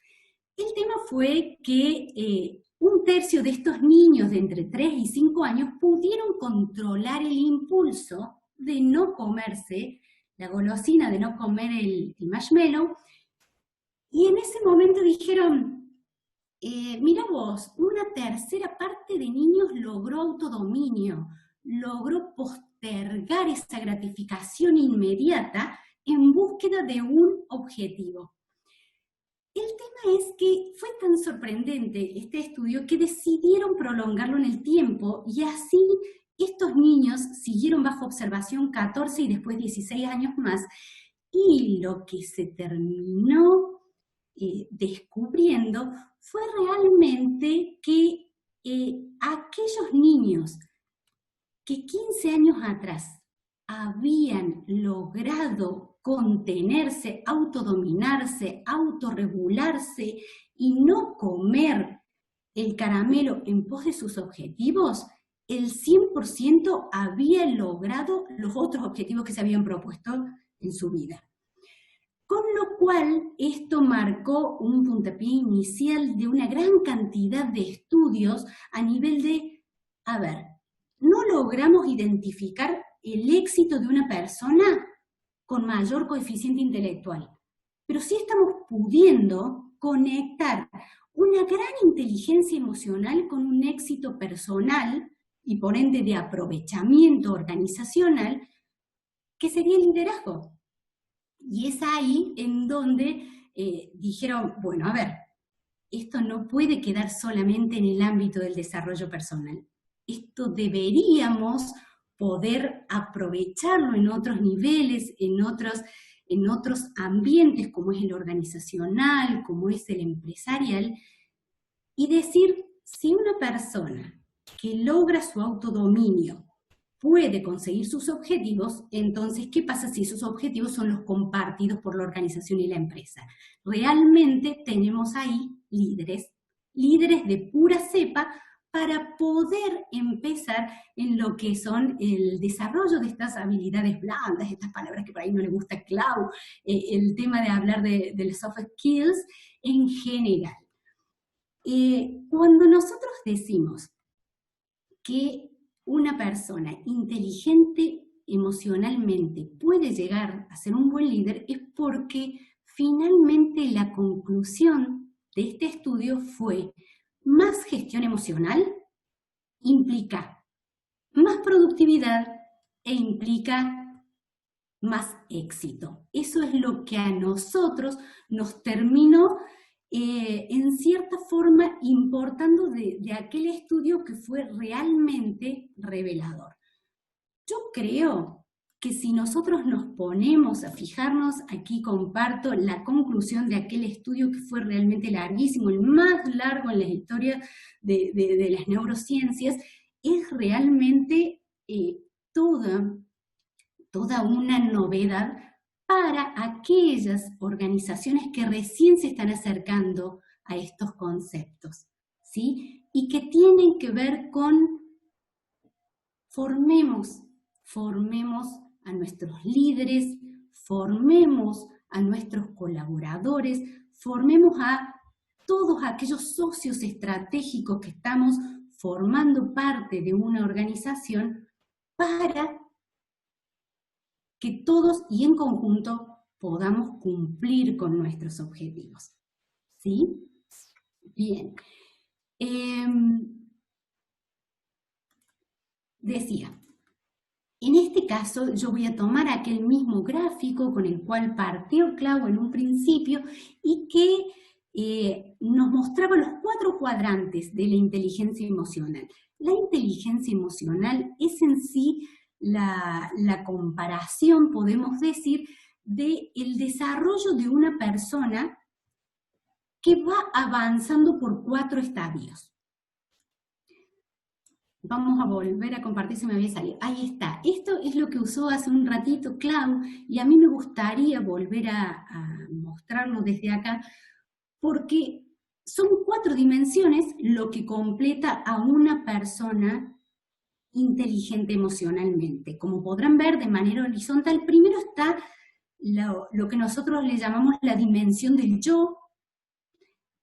El tema fue que un tercio de estos niños de entre 3 y 5 años pudieron controlar el impulso de no comerse la golosina, de no comer el marshmallow, y en ese momento dijeron, mira vos, una tercera parte de niños logró autodominio, logró postergar esa gratificación inmediata en búsqueda de un objetivo. El tema es que fue tan sorprendente este estudio que decidieron prolongarlo en el tiempo y así estos niños siguieron bajo observación 14 y después 16 años más, y lo que se terminó descubriendo fue realmente que aquellos niños que 15 años atrás habían logrado contenerse, autodominarse, autorregularse y no comer el caramelo en pos de sus objetivos, el 100% había logrado los otros objetivos que se habían propuesto en su vida. Con lo cual, esto marcó un puntapié inicial de una gran cantidad de estudios a nivel de, a ver, no logramos identificar el éxito de una persona con mayor coeficiente intelectual, pero sí estamos pudiendo conectar una gran inteligencia emocional con un éxito personal y por ende de aprovechamiento organizacional, que sería el liderazgo. Y es ahí en donde dijeron, bueno, a ver, esto no puede quedar solamente en el ámbito del desarrollo personal. Esto deberíamos poder aprovecharlo en otros niveles, en otros ambientes, como es el organizacional, como es el empresarial, y decir, si una persona que logra su autodominio puede conseguir sus objetivos, entonces, ¿qué pasa si esos objetivos son los compartidos por la organización y la empresa? Realmente tenemos ahí líderes de pura cepa para poder empezar en lo que son el desarrollo de estas habilidades blandas, estas palabras que por ahí no le gusta a Clau, el tema de hablar de las soft skills en general. Cuando nosotros decimos que una persona inteligente emocionalmente puede llegar a ser un buen líder, es porque finalmente la conclusión de este estudio fue: más gestión emocional implica más productividad e implica más éxito. Eso es lo que a nosotros nos terminó en cierta forma importando de aquel estudio que fue realmente revelador. Yo creo que si nosotros nos ponemos a fijarnos, aquí comparto la conclusión de aquel estudio que fue realmente larguísimo, el más largo en la historia de las neurociencias, es realmente toda una novedad para aquellas organizaciones que recién se están acercando a estos conceptos, ¿sí? Y que tienen que ver con formemos a nuestros líderes, formemos a nuestros colaboradores, formemos a todos aquellos socios estratégicos que estamos formando parte de una organización para que todos y en conjunto podamos cumplir con nuestros objetivos. ¿Sí? Bien. Decía, en este caso yo voy a tomar aquel mismo gráfico con el cual partió Clau en un principio y que nos mostraba los 4 cuadrantes de la inteligencia emocional. La inteligencia emocional es en sí la comparación, podemos decir, del desarrollo de una persona que va avanzando por 4 estadios. Vamos a volver a compartir, se me había salido. Ahí está. Esto es lo que usó hace un ratito Clau, y a mí me gustaría volver a mostrarlo desde acá, porque son 4 dimensiones lo que completa a una persona inteligente emocionalmente. Como podrán ver de manera horizontal, primero está lo que nosotros le llamamos la dimensión del yo,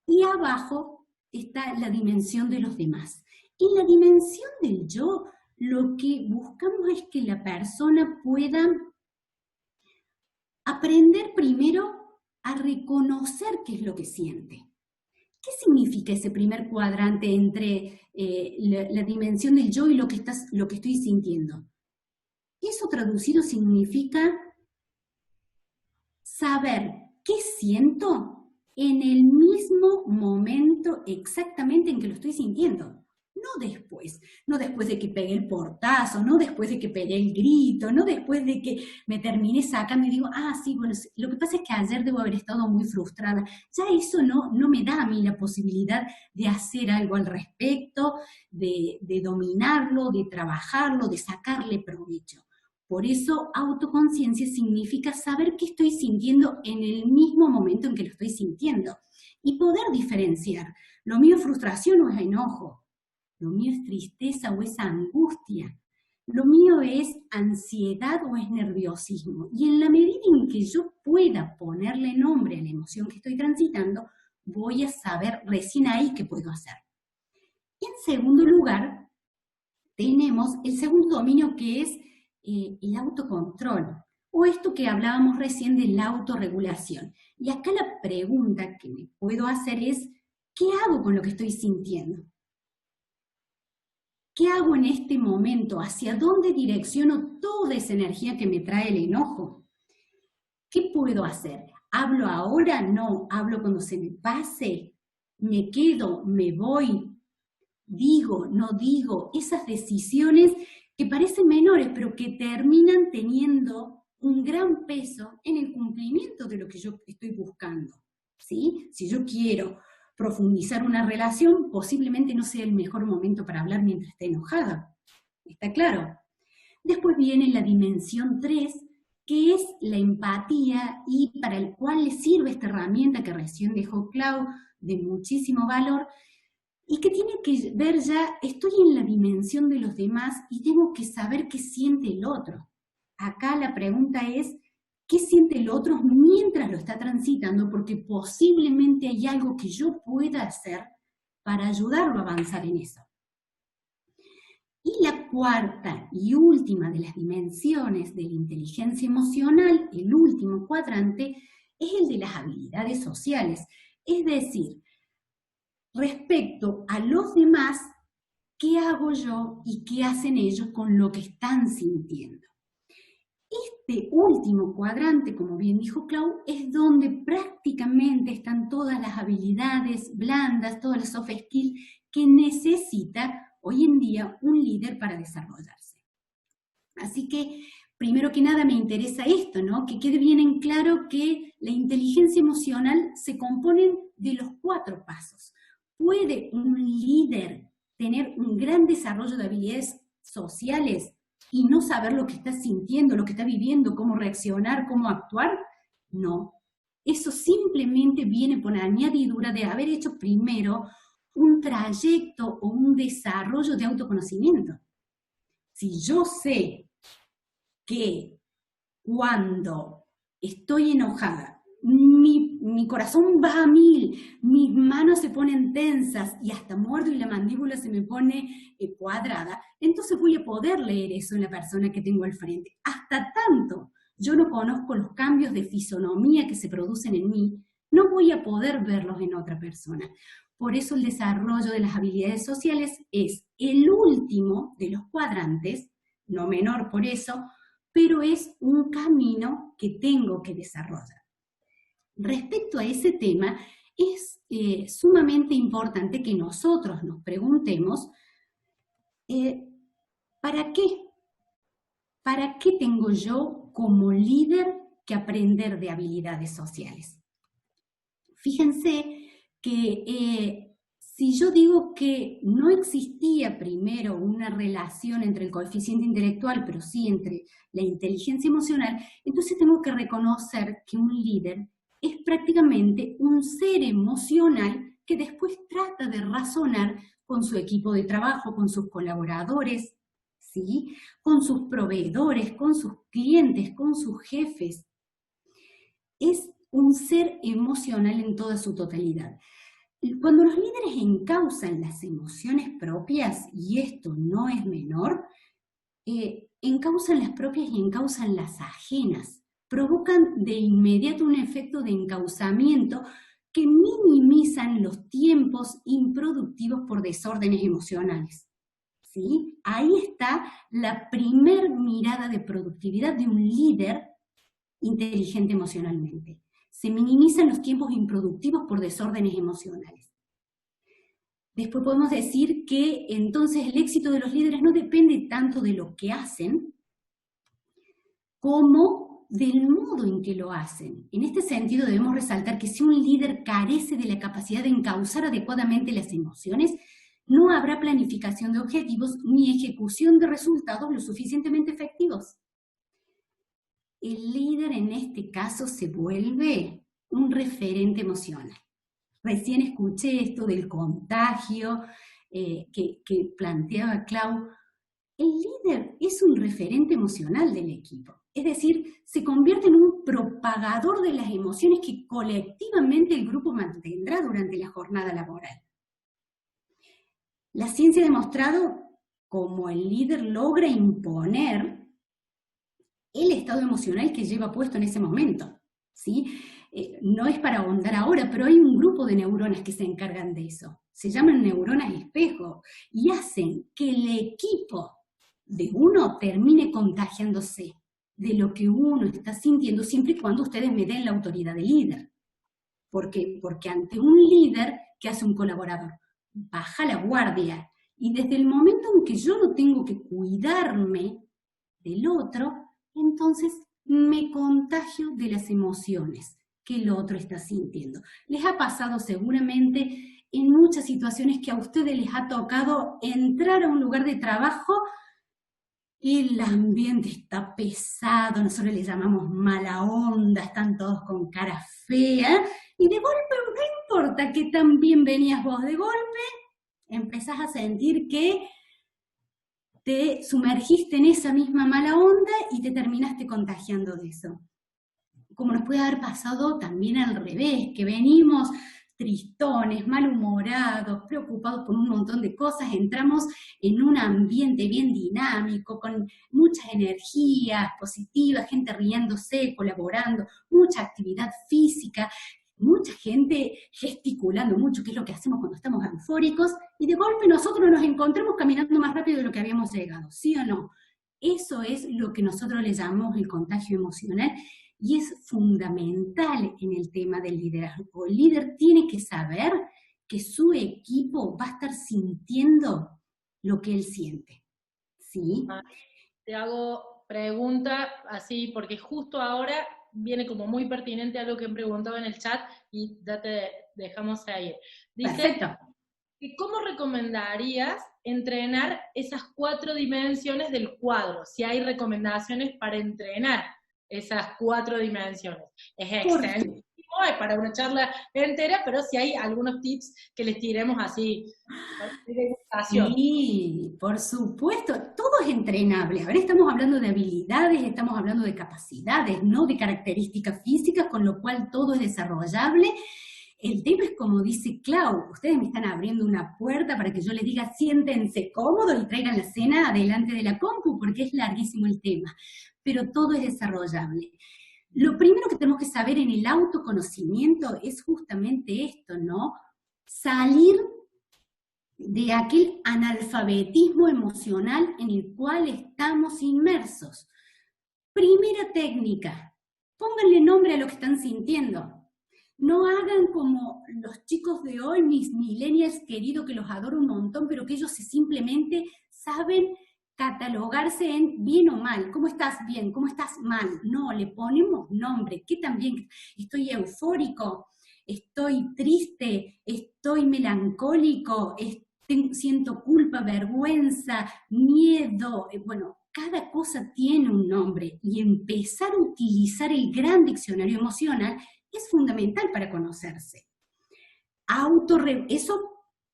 y abajo está la dimensión de los demás. En la dimensión del yo, lo que buscamos es que la persona pueda aprender primero a reconocer qué es lo que siente. ¿Qué significa ese primer cuadrante entre la dimensión del yo y lo que estoy sintiendo? Eso traducido significa saber qué siento en el mismo momento exactamente en que lo estoy sintiendo. No después de que pegué el portazo, no después de que pegué el grito, no después de que me terminé sacando y digo, sí, bueno, lo que pasa es que ayer debo haber estado muy frustrada. Ya eso no me da a mí la posibilidad de hacer algo al respecto, de dominarlo, de trabajarlo, de sacarle provecho. Por eso, autoconciencia significa saber qué estoy sintiendo en el mismo momento en que lo estoy sintiendo y poder diferenciar. Lo mío es frustración o es enojo. Lo mío es tristeza o es angustia. Lo mío es ansiedad o es nerviosismo. Y en la medida en que yo pueda ponerle nombre a la emoción que estoy transitando, voy a saber recién ahí qué puedo hacer. En segundo lugar, tenemos el segundo dominio, que es el autocontrol, o esto que hablábamos recién de la autorregulación. Y acá la pregunta que me puedo hacer es, ¿qué hago con lo que estoy sintiendo? ¿Qué hago en este momento? ¿Hacia dónde direcciono toda esa energía que me trae el enojo? ¿Qué puedo hacer? ¿Hablo ahora? No. ¿Hablo cuando se me pase? ¿Me quedo? ¿Me voy? ¿Digo? ¿No digo? Esas decisiones que parecen menores, pero que terminan teniendo un gran peso en el cumplimiento de lo que yo estoy buscando, ¿sí? Si yo quiero profundizar una relación, posiblemente no sea el mejor momento para hablar mientras esté enojada. ¿Está claro? Después viene la dimensión 3, que es la empatía, y para el cual le sirve esta herramienta que recién dejó Clau, de muchísimo valor, y que tiene que ver ya, estoy en la dimensión de los demás y tengo que saber qué siente el otro. Acá la pregunta es, ¿qué siente el otro mientras lo está transitando? Porque posiblemente hay algo que yo pueda hacer para ayudarlo a avanzar en eso. Y la cuarta y última de las dimensiones de la inteligencia emocional, el último cuadrante, es el de las habilidades sociales. Es decir, respecto a los demás, ¿qué hago yo y qué hacen ellos con lo que están sintiendo? Este último cuadrante, como bien dijo Clau, es donde prácticamente están todas las habilidades blandas, todas las soft skills que necesita hoy en día un líder para desarrollarse. Así que, primero que nada me interesa esto, ¿no? Que quede bien en claro que la inteligencia emocional se compone de los 4 pasos. ¿Puede un líder tener un gran desarrollo de habilidades sociales y no saber lo que está sintiendo, lo que está viviendo, cómo reaccionar, cómo actuar? No. Eso simplemente viene por añadidura de haber hecho primero un trayecto o un desarrollo de autoconocimiento. Si yo sé que cuando estoy enojada, mi corazón va a 1000, mis manos se ponen tensas y hasta muerdo y la mandíbula se me pone cuadrada, entonces voy a poder leer eso en la persona que tengo al frente. Hasta tanto yo no conozco los cambios de fisonomía que se producen en mí, no voy a poder verlos en otra persona. Por eso el desarrollo de las habilidades sociales es el último de los cuadrantes, no menor por eso, pero es un camino que tengo que desarrollar. Respecto a ese tema, es sumamente importante que nosotros nos preguntemos, ¿para qué? ¿Para qué tengo yo como líder que aprender de habilidades sociales? Fíjense que Si yo digo que no existía primero una relación entre el coeficiente intelectual, pero sí entre la inteligencia emocional, entonces tengo que reconocer que un líder es prácticamente un ser emocional que después trata de razonar con su equipo de trabajo, con sus colaboradores, ¿sí? Con sus proveedores, con sus clientes, con sus jefes. Es un ser emocional en toda su totalidad. Cuando los líderes encausan las emociones propias, y esto no es menor, encausan las propias y encausan las ajenas, provocan de inmediato un efecto de encauzamiento que minimizan los tiempos improductivos por desórdenes emocionales. ¿Sí? Ahí está la primer mirada de productividad de un líder inteligente emocionalmente. Se minimizan los tiempos improductivos por desórdenes emocionales. Después podemos decir que entonces el éxito de los líderes no depende tanto de lo que hacen como del modo en que lo hacen. En este sentido debemos resaltar que si un líder carece de la capacidad de encauzar adecuadamente las emociones, no habrá planificación de objetivos ni ejecución de resultados lo suficientemente efectivos. El líder en este caso se vuelve un referente emocional. Recién escuché esto del contagio que planteaba Clau. El líder es un referente emocional del equipo. Es decir, se convierte en un propagador de las emociones que colectivamente el grupo mantendrá durante la jornada laboral. La ciencia ha demostrado cómo el líder logra imponer el estado emocional que lleva puesto en ese momento, ¿sí? No es para ahondar ahora, pero hay un grupo de neuronas que se encargan de eso. Se llaman neuronas espejo y hacen que el equipo de uno termine contagiándose de lo que uno está sintiendo, siempre y cuando ustedes me den la autoridad de líder. ¿Por qué? Porque ante un líder, ¿qué hace un colaborador? Baja la guardia. Y desde el momento en que yo no tengo que cuidarme del otro, entonces me contagio de las emociones que el otro está sintiendo. Les ha pasado seguramente en muchas situaciones que a ustedes les ha tocado entrar a un lugar de trabajo y el ambiente está pesado, nosotros le llamamos mala onda, están todos con cara fea, y de golpe, no importa que tan bien venías vos, de golpe empezás a sentir que te sumergiste en esa misma mala onda y te terminaste contagiando de eso. Como nos puede haber pasado también al revés, que venimos tristones, malhumorados, preocupados por un montón de cosas, entramos en un ambiente bien dinámico, con muchas energías positivas, gente riéndose, colaborando, mucha actividad física, mucha gente gesticulando mucho, que es lo que hacemos cuando estamos eufóricos, y de golpe nosotros nos encontramos caminando más rápido de lo que habíamos llegado, ¿sí o no? Eso es lo que nosotros le llamamos el contagio emocional, y es fundamental en el tema del liderazgo. El líder tiene que saber que su equipo va a estar sintiendo lo que él siente, ¿sí? Te hago pregunta así, porque justo ahora viene como muy pertinente algo que han preguntado en el chat y ya te dejamos ahí. Dice, perfecto. ¿Cómo recomendarías entrenar esas 4 dimensiones del cuadro? Si hay recomendaciones para entrenar esas 4 dimensiones. Es extensivo, es para una charla entera, pero si hay algunos tips que les tiremos así. Sí, por supuesto, todo es entrenable. A ver, estamos hablando de habilidades, estamos hablando de capacidades, no de características físicas, con lo cual todo es desarrollable. El tema es como dice Clau, ustedes me están abriendo una puerta para que yo les diga siéntense cómodos y traigan la cena adelante de la compu, porque es larguísimo el tema, pero todo es desarrollable. Lo primero que tenemos que saber en el autoconocimiento es justamente esto, ¿no? Salir de aquel analfabetismo emocional en el cual estamos inmersos. Primera técnica, pónganle nombre a lo que están sintiendo. No hagan como los chicos de hoy, mis millennials queridos, que los adoro un montón, pero que ellos simplemente saben catalogarse en bien o mal. ¿Cómo estás? Bien. ¿Cómo estás? Mal. No, le ponemos nombre. ¿Qué también? Estoy eufórico. estoy triste, estoy melancólico, siento culpa, vergüenza, miedo, bueno, cada cosa tiene un nombre y empezar a utilizar el gran diccionario emocional es fundamental para conocerse. Eso,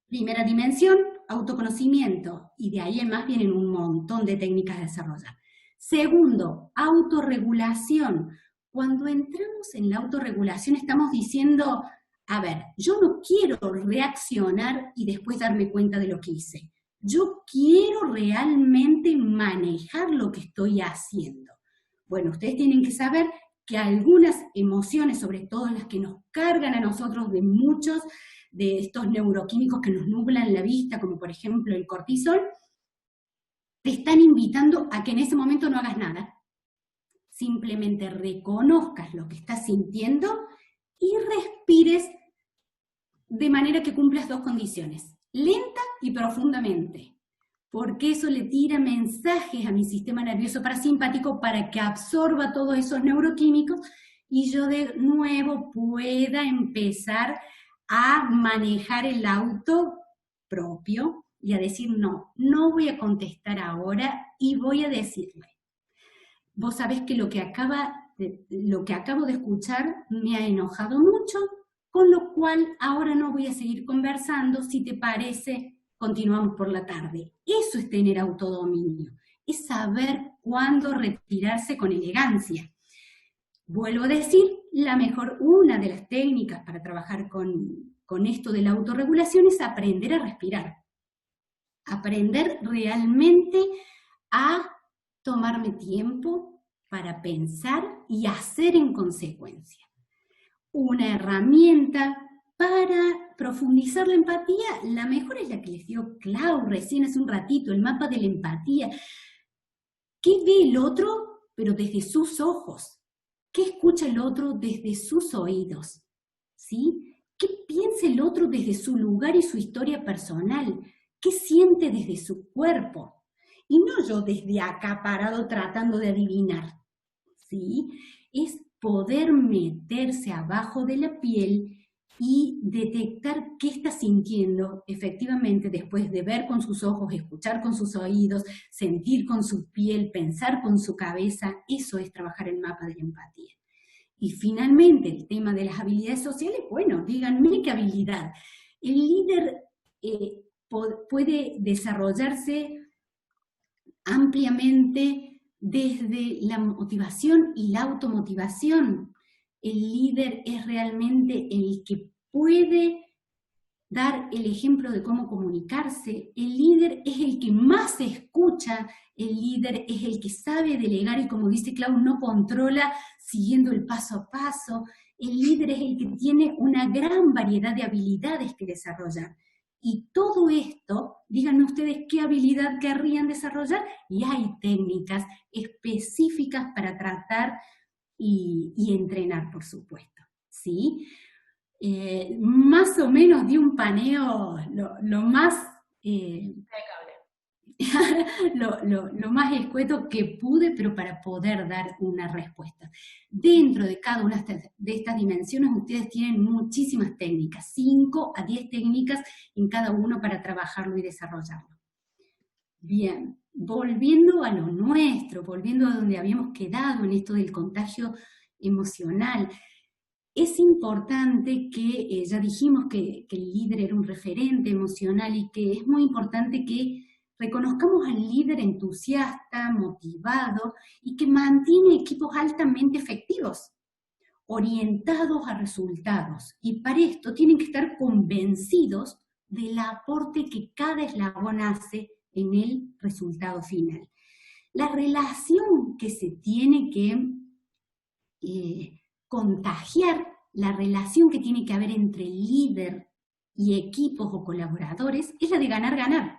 primera dimensión, autoconocimiento, y de ahí en más vienen un montón de técnicas a desarrollar. Segundo, autorregulación. Cuando entramos en la autorregulación estamos diciendo, a ver, yo no quiero reaccionar y después darme cuenta de lo que hice. Yo quiero realmente manejar lo que estoy haciendo. Bueno, ustedes tienen que saber que algunas emociones, sobre todo las que nos cargan a nosotros de muchos de estos neuroquímicos que nos nublan la vista, como por ejemplo el cortisol, te están invitando a que en ese momento no hagas nada. Simplemente reconozcas lo que estás sintiendo y respires de manera que cumplas dos condiciones, lenta y profundamente, porque eso le tira mensajes a mi sistema nervioso parasimpático para que absorba todos esos neuroquímicos y yo de nuevo pueda empezar a manejar el auto propio y a decir no voy a contestar ahora y voy a decirle. Vos sabés que lo que acabo de escuchar me ha enojado mucho, con lo cual ahora no voy a seguir conversando, si te parece, continuamos por la tarde. Eso es tener autodominio, es saber cuándo retirarse con elegancia. Vuelvo a decir, una de las técnicas para trabajar con esto de la autorregulación es aprender a respirar. Aprender realmente a tomarme tiempo para pensar y hacer en consecuencia. Una herramienta para profundizar la empatía, la mejor es la que les dio Clau recién hace un ratito, el mapa de la empatía. ¿Qué ve el otro, pero desde sus ojos? ¿Qué escucha el otro desde sus oídos? ¿Sí? ¿Qué piensa el otro desde su lugar y su historia personal? ¿Qué siente desde su cuerpo? Y no yo desde acá parado tratando de adivinar. ¿Sí? Es poder meterse abajo de la piel y detectar qué está sintiendo efectivamente después de ver con sus ojos, escuchar con sus oídos, sentir con su piel, pensar con su cabeza. Eso es trabajar el mapa de la empatía. Y finalmente, el tema de las habilidades sociales, bueno, díganme qué habilidad. El líder puede desarrollarse ampliamente desde la motivación y la automotivación. El líder es realmente el que puede dar el ejemplo de cómo comunicarse. El líder es el que más escucha, el líder es el que sabe delegar y, como dice Clau, no controla siguiendo el paso a paso. El líder es el que tiene una gran variedad de habilidades que desarrollar. Y todo esto, díganme ustedes qué habilidad querrían desarrollar, y hay técnicas específicas para tratar y entrenar, por supuesto, ¿sí? Más o menos di un paneo lo más lo más escueto que pude, pero para poder dar una respuesta. Dentro de cada una de estas dimensiones ustedes tienen muchísimas técnicas, 5 a 10 técnicas en cada uno para trabajarlo y desarrollarlo. Bien, volviendo a lo nuestro, volviendo a donde habíamos quedado en esto del contagio emocional, es importante que, ya dijimos que el líder era un referente emocional y que es muy importante que reconozcamos al líder entusiasta, motivado y que mantiene equipos altamente efectivos, orientados a resultados. Y para esto tienen que estar convencidos del aporte que cada eslabón hace en el resultado final. La relación que se tiene que contagiar, la relación que tiene que haber entre líder y equipos o colaboradores es la de ganar-ganar.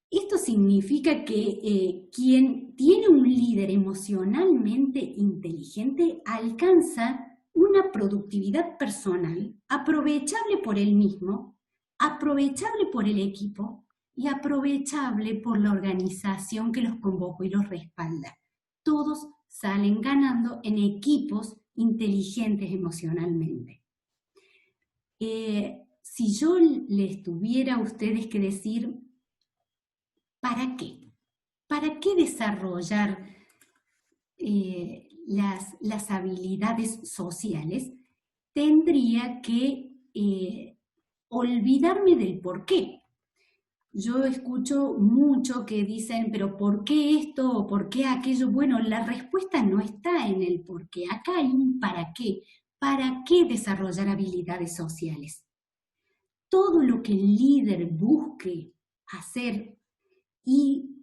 Esto significa que quien tiene un líder emocionalmente inteligente alcanza una productividad personal aprovechable por él mismo, aprovechable por el equipo y aprovechable por la organización que los convocó y los respalda. Todos salen ganando en equipos inteligentes emocionalmente. Si yo les tuviera a ustedes que decir, ¿para qué? ¿Para qué desarrollar las habilidades sociales? Tendría que olvidarme del por qué. Yo escucho mucho que dicen, pero ¿por qué esto o por qué aquello? Bueno, la respuesta no está en el por qué, acá hay un para qué. ¿Para qué desarrollar habilidades sociales? Todo lo que el líder busque hacer y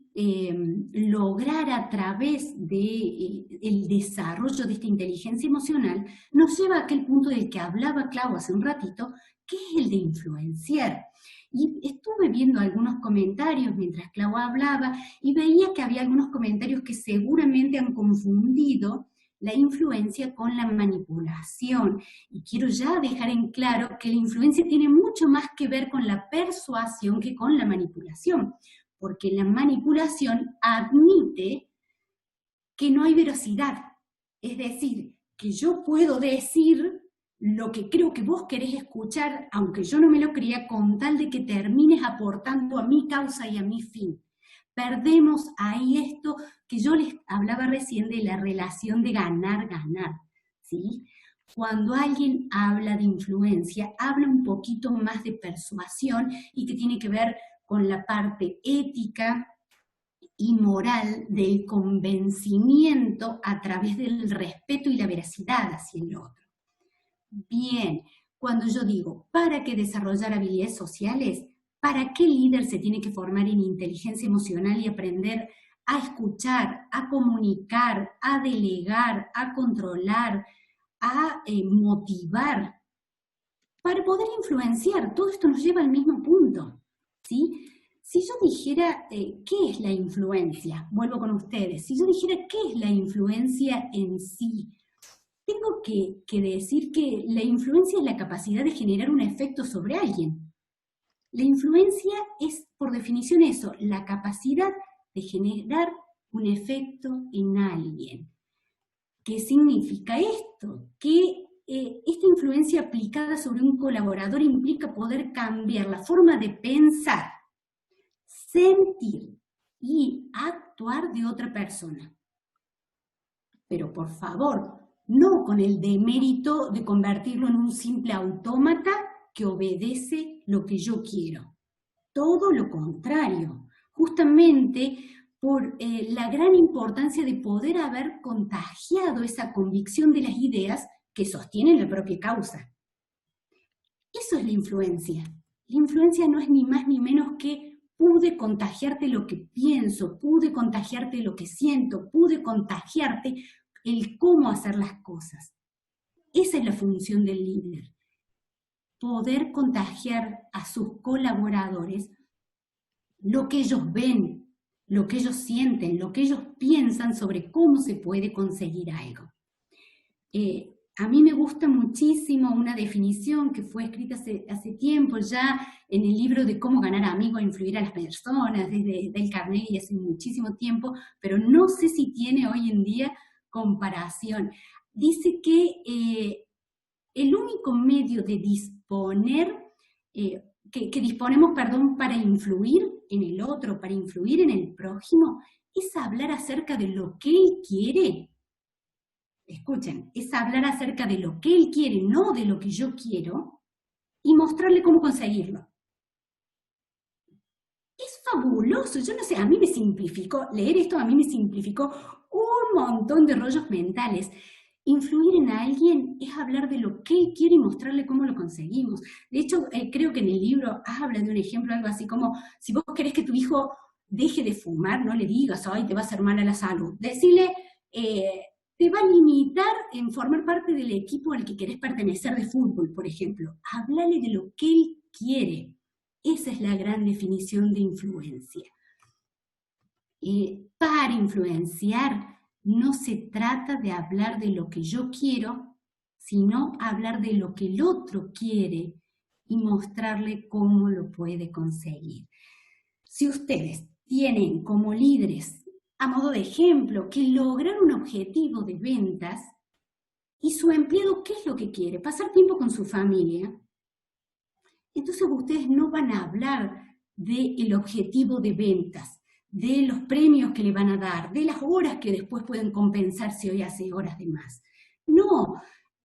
lograr a través del desarrollo de esta inteligencia emocional nos lleva a aquel punto del que hablaba Clau hace un ratito, que es el de influenciar. Y estuve viendo algunos comentarios mientras Clau hablaba y veía que había algunos comentarios que seguramente han confundido la influencia con la manipulación. Y quiero ya dejar en claro que la influencia tiene mucho más que ver con la persuasión que con la manipulación, porque la manipulación admite que no hay veracidad. Es decir, que yo puedo decir lo que creo que vos querés escuchar, aunque yo no me lo crea, con tal de que termines aportando a mi causa y a mi fin. Perdemos ahí esto que yo les hablaba recién de la relación de ganar-ganar, ¿sí? Cuando alguien habla de influencia, habla un poquito más de persuasión y que tiene que ver con la parte ética y moral del convencimiento a través del respeto y la veracidad hacia el otro. Bien, cuando yo digo, ¿para qué desarrollar habilidades sociales? ¿Para qué líder se tiene que formar en inteligencia emocional y aprender a escuchar, a comunicar, a delegar, a controlar, a motivar? Para poder influenciar, todo esto nos lleva al mismo punto, ¿sí? Si yo dijera, ¿qué es la influencia? Vuelvo con ustedes. Si yo dijera, ¿qué es la influencia en sí? Tengo que decir que la influencia es la capacidad de generar un efecto sobre alguien. La influencia es, por definición, eso, la capacidad de generar un efecto en alguien. ¿Qué significa esto? Que esta influencia aplicada sobre un colaborador implica poder cambiar la forma de pensar, sentir y actuar de otra persona. Pero por favor, no con el demérito de convertirlo en un simple autómata que obedece lo que yo quiero. Todo lo contrario, justamente por la gran importancia de poder haber contagiado esa convicción de las ideas que sostienen la propia causa. Eso es la influencia. La influencia no es ni más ni menos que pude contagiarte lo que pienso, pude contagiarte lo que siento, pude contagiarte el cómo hacer las cosas. Esa es la función del líder. Poder contagiar a sus colaboradores lo que ellos ven, lo que ellos sienten, lo que ellos piensan sobre cómo se puede conseguir algo. A mí me gusta muchísimo una definición que fue escrita hace tiempo ya en el libro de Cómo ganar amigos e influir a las personas, desde Dale Carnegie hace muchísimo tiempo, pero no sé si tiene hoy en día comparación. Dice que el único medio de disponer, que disponemos, perdón, para influir en el otro, para influir en el prójimo, es hablar acerca de lo que él quiere. Escuchen, es hablar acerca de lo que él quiere, no de lo que yo quiero, y mostrarle cómo conseguirlo. Es fabuloso, yo no sé, a mí me simplificó, leer esto a mí me simplificó un montón de rollos mentales. Influir en alguien es hablar de lo que él quiere y mostrarle cómo lo conseguimos. De hecho, creo que en el libro habla de un ejemplo, algo así como, si vos querés que tu hijo deje de fumar, no le digas, ay, te va a hacer mal a la salud. Decirle, te va a limitar en formar parte del equipo al que querés pertenecer de fútbol, por ejemplo. Háblale de lo que él quiere. Esa es la gran definición de influencia. Para influenciar, no se trata de hablar de lo que yo quiero, sino hablar de lo que el otro quiere y mostrarle cómo lo puede conseguir. Si ustedes tienen como líderes, a modo de ejemplo, que lograr un objetivo de ventas ¿Y su empleado qué es lo que quiere? Pasar tiempo con su familia. Entonces ustedes no van a hablar del objetivo de ventas, de los premios que le van a dar, de las horas que después pueden compensar si hoy hace horas de más. No,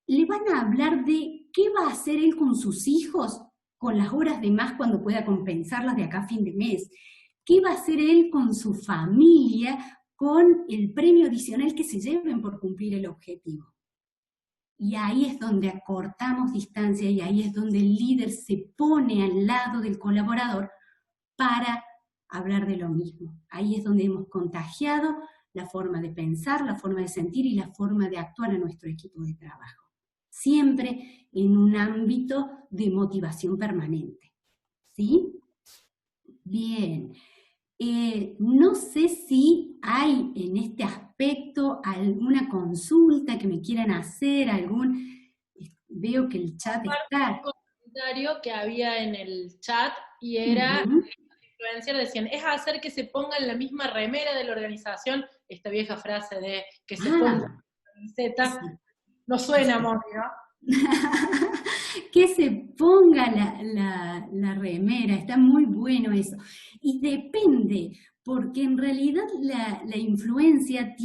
le van a hablar de qué va a hacer él con sus hijos con las horas de más cuando pueda compensarlas de acá a fin de mes. ¿Qué va a hacer él con su familia con el premio adicional que se lleven por cumplir el objetivo? Y ahí es donde acortamos distancia y ahí es donde el líder se pone al lado del colaborador para hablar de lo mismo. Ahí es donde hemos contagiado la forma de pensar, la forma de sentir y la forma de actuar a nuestro equipo de trabajo. Siempre en un ámbito de motivación permanente. ¿Sí? Bien. No sé si hay en este aspecto alguna consulta que me quieran hacer, veo que el chat está. Un comentario que había en el chat y era, influencer decían, es hacer que se pongan la misma remera de la organización, esta vieja frase de que se ponga la camiseta, sí. No suena, Moni, ¿no? Que se ponga la remera, está muy bueno eso. Y depende, porque en realidad la influencia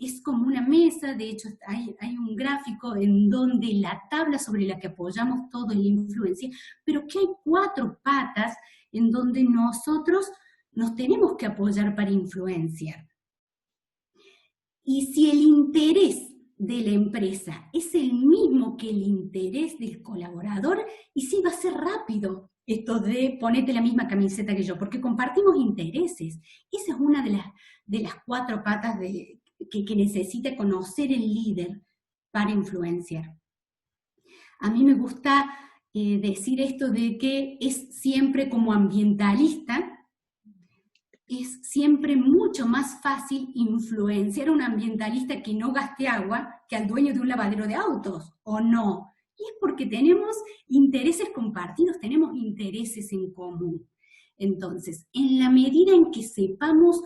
es como una mesa, de hecho hay un gráfico en donde la tabla sobre la que apoyamos todo en la influencia, pero que hay 4 patas en donde nosotros nos tenemos que apoyar para influenciar. Y si el interés de la empresa es el mismo que el interés del colaborador, y sí va a ser rápido esto de ponete la misma camiseta que yo, porque compartimos intereses. Esa es una de las 4 patas que necesita conocer el líder para influenciar. A mí me gusta decir esto de que es siempre como ambientalista, es siempre mucho más fácil influenciar a un ambientalista que no gaste agua que al dueño de un lavadero de autos, ¿o no? Y es porque tenemos intereses compartidos, tenemos intereses en común. Entonces, en la medida en que sepamos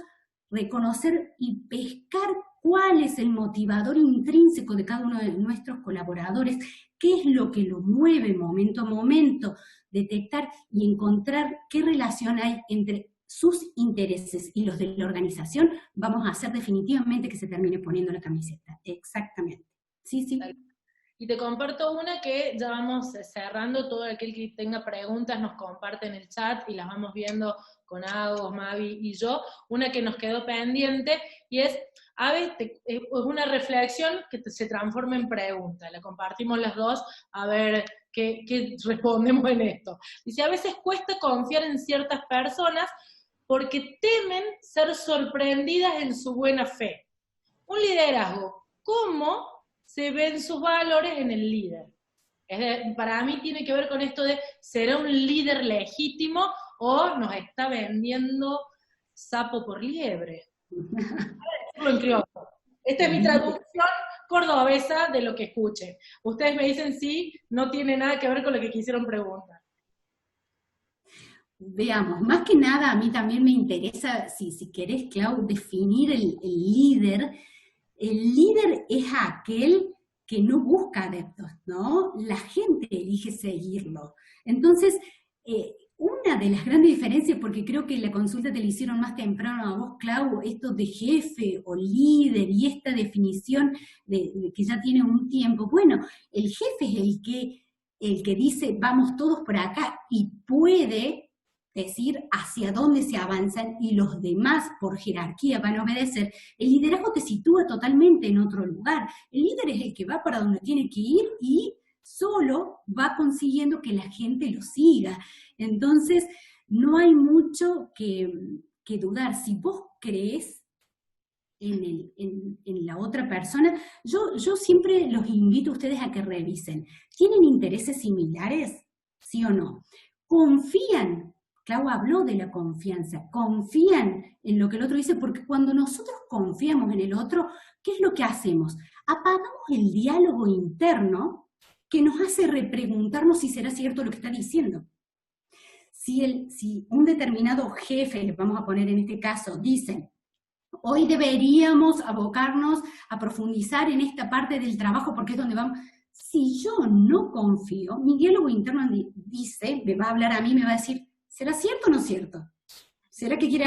reconocer y pescar cuál es el motivador intrínseco de cada uno de nuestros colaboradores, qué es lo que lo mueve momento a momento, detectar y encontrar qué relación hay entre sus intereses y los de la organización, vamos a hacer definitivamente que se termine poniendo la camiseta. Exactamente. Sí, sí. Y te comparto una que ya vamos cerrando, todo aquel que tenga preguntas nos comparte en el chat y las vamos viendo con Agos, Mavi y yo. Una que nos quedó pendiente y es una reflexión que se transforma en pregunta. La compartimos las dos a ver qué respondemos en esto. Dice, a veces cuesta confiar en ciertas personas porque temen ser sorprendidas en su buena fe. Un liderazgo, ¿cómo se ven sus valores en el líder? Para mí tiene que ver con esto de, ¿será un líder legítimo o nos está vendiendo sapo por liebre? Esta es mi traducción cordobesa de lo que escuché. Ustedes me dicen sí, no tiene nada que ver con lo que quisieron preguntar. Veamos, más que nada a mí también me interesa, si querés, Clau, definir el líder. El líder es aquel que no busca adeptos, ¿no? La gente elige seguirlo. Entonces, una de las grandes diferencias, porque creo que la consulta te la hicieron más temprano a vos, Clau, esto de jefe o líder y esta definición de que ya tiene un tiempo. Bueno, el jefe es el que dice, vamos todos por acá y puede decir hacia dónde se avanzan y los demás por jerarquía van a obedecer. El liderazgo te sitúa totalmente en otro lugar. El líder es el que va para donde tiene que ir y solo va consiguiendo que la gente lo siga. Entonces, no hay mucho que dudar. Si vos crees en la otra persona, yo siempre los invito a ustedes a que revisen. ¿Tienen intereses similares? ¿Sí o no? ¿Confían? Clau habló de la confianza, confían en lo que el otro dice, porque cuando nosotros confiamos en el otro, ¿qué es lo que hacemos? Apagamos el diálogo interno que nos hace repreguntarnos si será cierto lo que está diciendo. Si un determinado jefe, le vamos a poner en este caso, dice, hoy deberíamos abocarnos a profundizar en esta parte del trabajo porque es donde vamos. Si yo no confío, mi diálogo interno dice, me va a hablar a mí, me va a decir, ¿será cierto o no cierto? ¿Será que quiere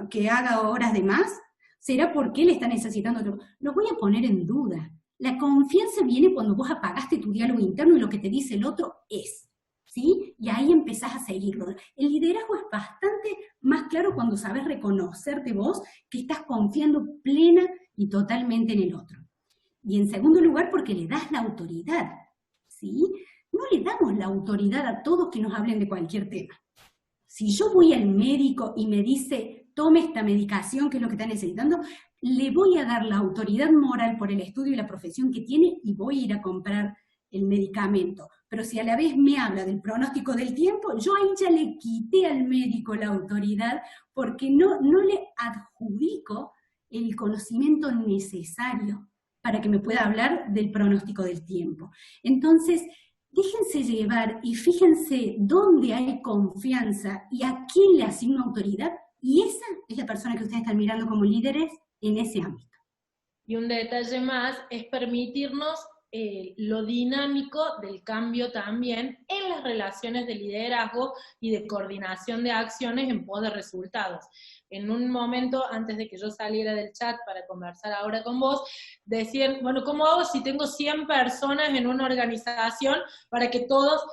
que haga horas de más? ¿Será porque él está necesitando? Lo voy a poner en duda. La confianza viene cuando vos apagaste tu diálogo interno y lo que te dice el otro es, ¿sí? Y ahí empezás a seguirlo. El liderazgo es bastante más claro cuando sabes reconocerte vos que estás confiando plena y totalmente en el otro. Y en segundo lugar, porque le das la autoridad, ¿sí? No le damos la autoridad a todos que nos hablen de cualquier tema. Si yo voy al médico y me dice, tome esta medicación, que es lo que está necesitando, le voy a dar la autoridad moral por el estudio y la profesión que tiene y voy a ir a comprar el medicamento. Pero si a la vez me habla del pronóstico del tiempo, yo ahí ya le quité al médico la autoridad porque no le adjudico el conocimiento necesario para que me pueda hablar del pronóstico del tiempo. Entonces, déjense llevar y fíjense dónde hay confianza y a quién le asigna autoridad, y esa es la persona que ustedes están mirando como líderes en ese ámbito. Y un detalle más es permitirnos lo dinámico del cambio también en las relaciones de liderazgo y de coordinación de acciones en pos de resultados. En un momento, antes de que yo saliera del chat para conversar ahora con vos, decían, bueno, ¿cómo hago si tengo 100 personas en una organización para que todos...?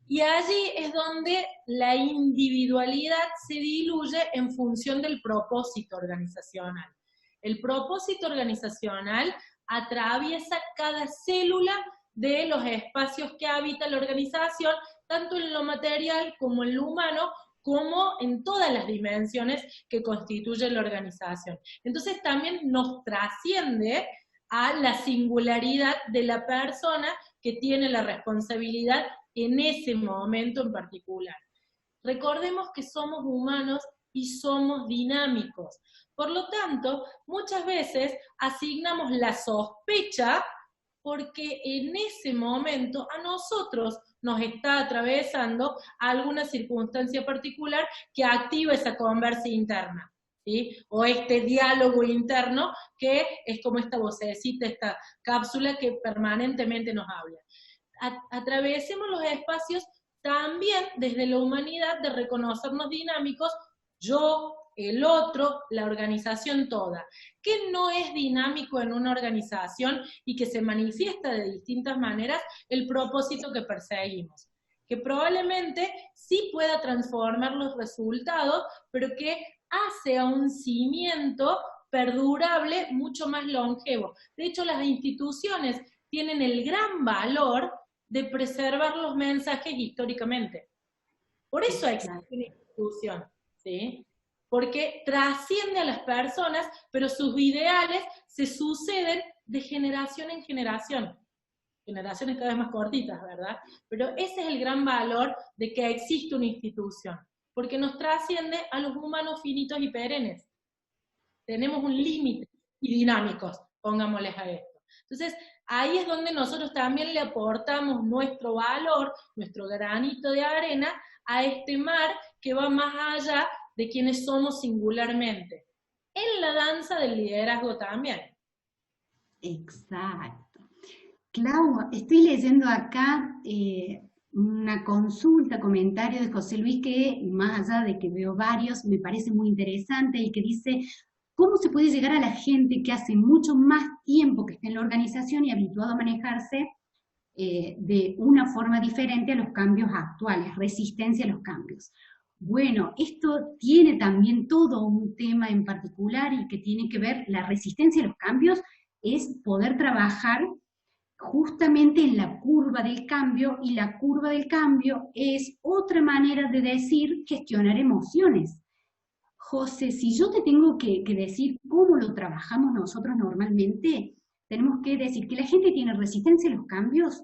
Y allí es donde la individualidad se diluye en función del propósito organizacional. El propósito organizacional atraviesa cada célula de los espacios que habita la organización, tanto en lo material como en lo humano, como en todas las dimensiones que constituyen la organización. Entonces también nos trasciende a la singularidad de la persona que tiene la responsabilidad en ese momento en particular. Recordemos que somos humanos y somos dinámicos. Por lo tanto, muchas veces asignamos la sospecha porque en ese momento a nosotros nos está atravesando alguna circunstancia particular que activa esa conversa interna, ¿sí? O este diálogo interno que es como esta vocecita, esta cápsula que permanentemente nos habla. Atravesemos los espacios también desde la humanidad de reconocernos dinámicos, yo, el otro, la organización toda. ¿Qué no es dinámico en una organización y que se manifiesta de distintas maneras? El propósito que perseguimos, que probablemente sí pueda transformar los resultados, pero que hace a un cimiento perdurable mucho más longevo. De hecho, las instituciones tienen el gran valor de preservar los mensajes históricamente. Por eso existe una institución, ¿sí? Porque trasciende a las personas, pero sus ideales se suceden de generación en generación. Generaciones cada vez más cortitas, ¿verdad? Pero ese es el gran valor de que existe una institución, porque nos trasciende a los humanos finitos y perennes. Tenemos un límite y dinámicos, pongámosles a esto. Entonces, ahí es donde nosotros también le aportamos nuestro valor, nuestro granito de arena a este mar que va más allá de quienes somos singularmente. En la danza del liderazgo también. Exacto. Clau, estoy leyendo acá una consulta, comentario de José Luis que, más allá de que veo varios, me parece muy interesante y que dice, ¿cómo se puede llegar a la gente que hace mucho más tiempo que está en la organización y habituado a manejarse de una forma diferente a los cambios actuales, resistencia a los cambios? Bueno, esto tiene también todo un tema en particular y que tiene que ver, la resistencia a los cambios es poder trabajar justamente en la curva del cambio, y la curva del cambio es otra manera de decir gestionar emociones. José, si yo te tengo que decir cómo lo trabajamos nosotros normalmente, tenemos que decir que la gente tiene resistencia a los cambios,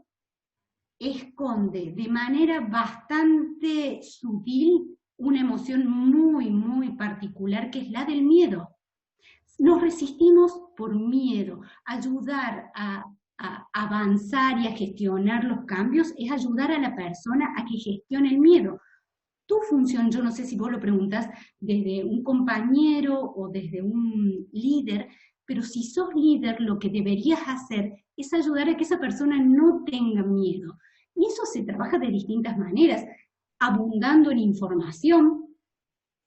esconde de manera bastante sutil una emoción muy, muy particular, que es la del miedo. Nos resistimos por miedo. Ayudar a avanzar y a gestionar los cambios es ayudar a la persona a que gestione el miedo. tu función, yo no sé si vos lo preguntás desde un compañero o desde un líder, pero si sos líder, lo que deberías hacer es ayudar a que esa persona no tenga miedo. Y eso se trabaja de distintas maneras, abundando en información,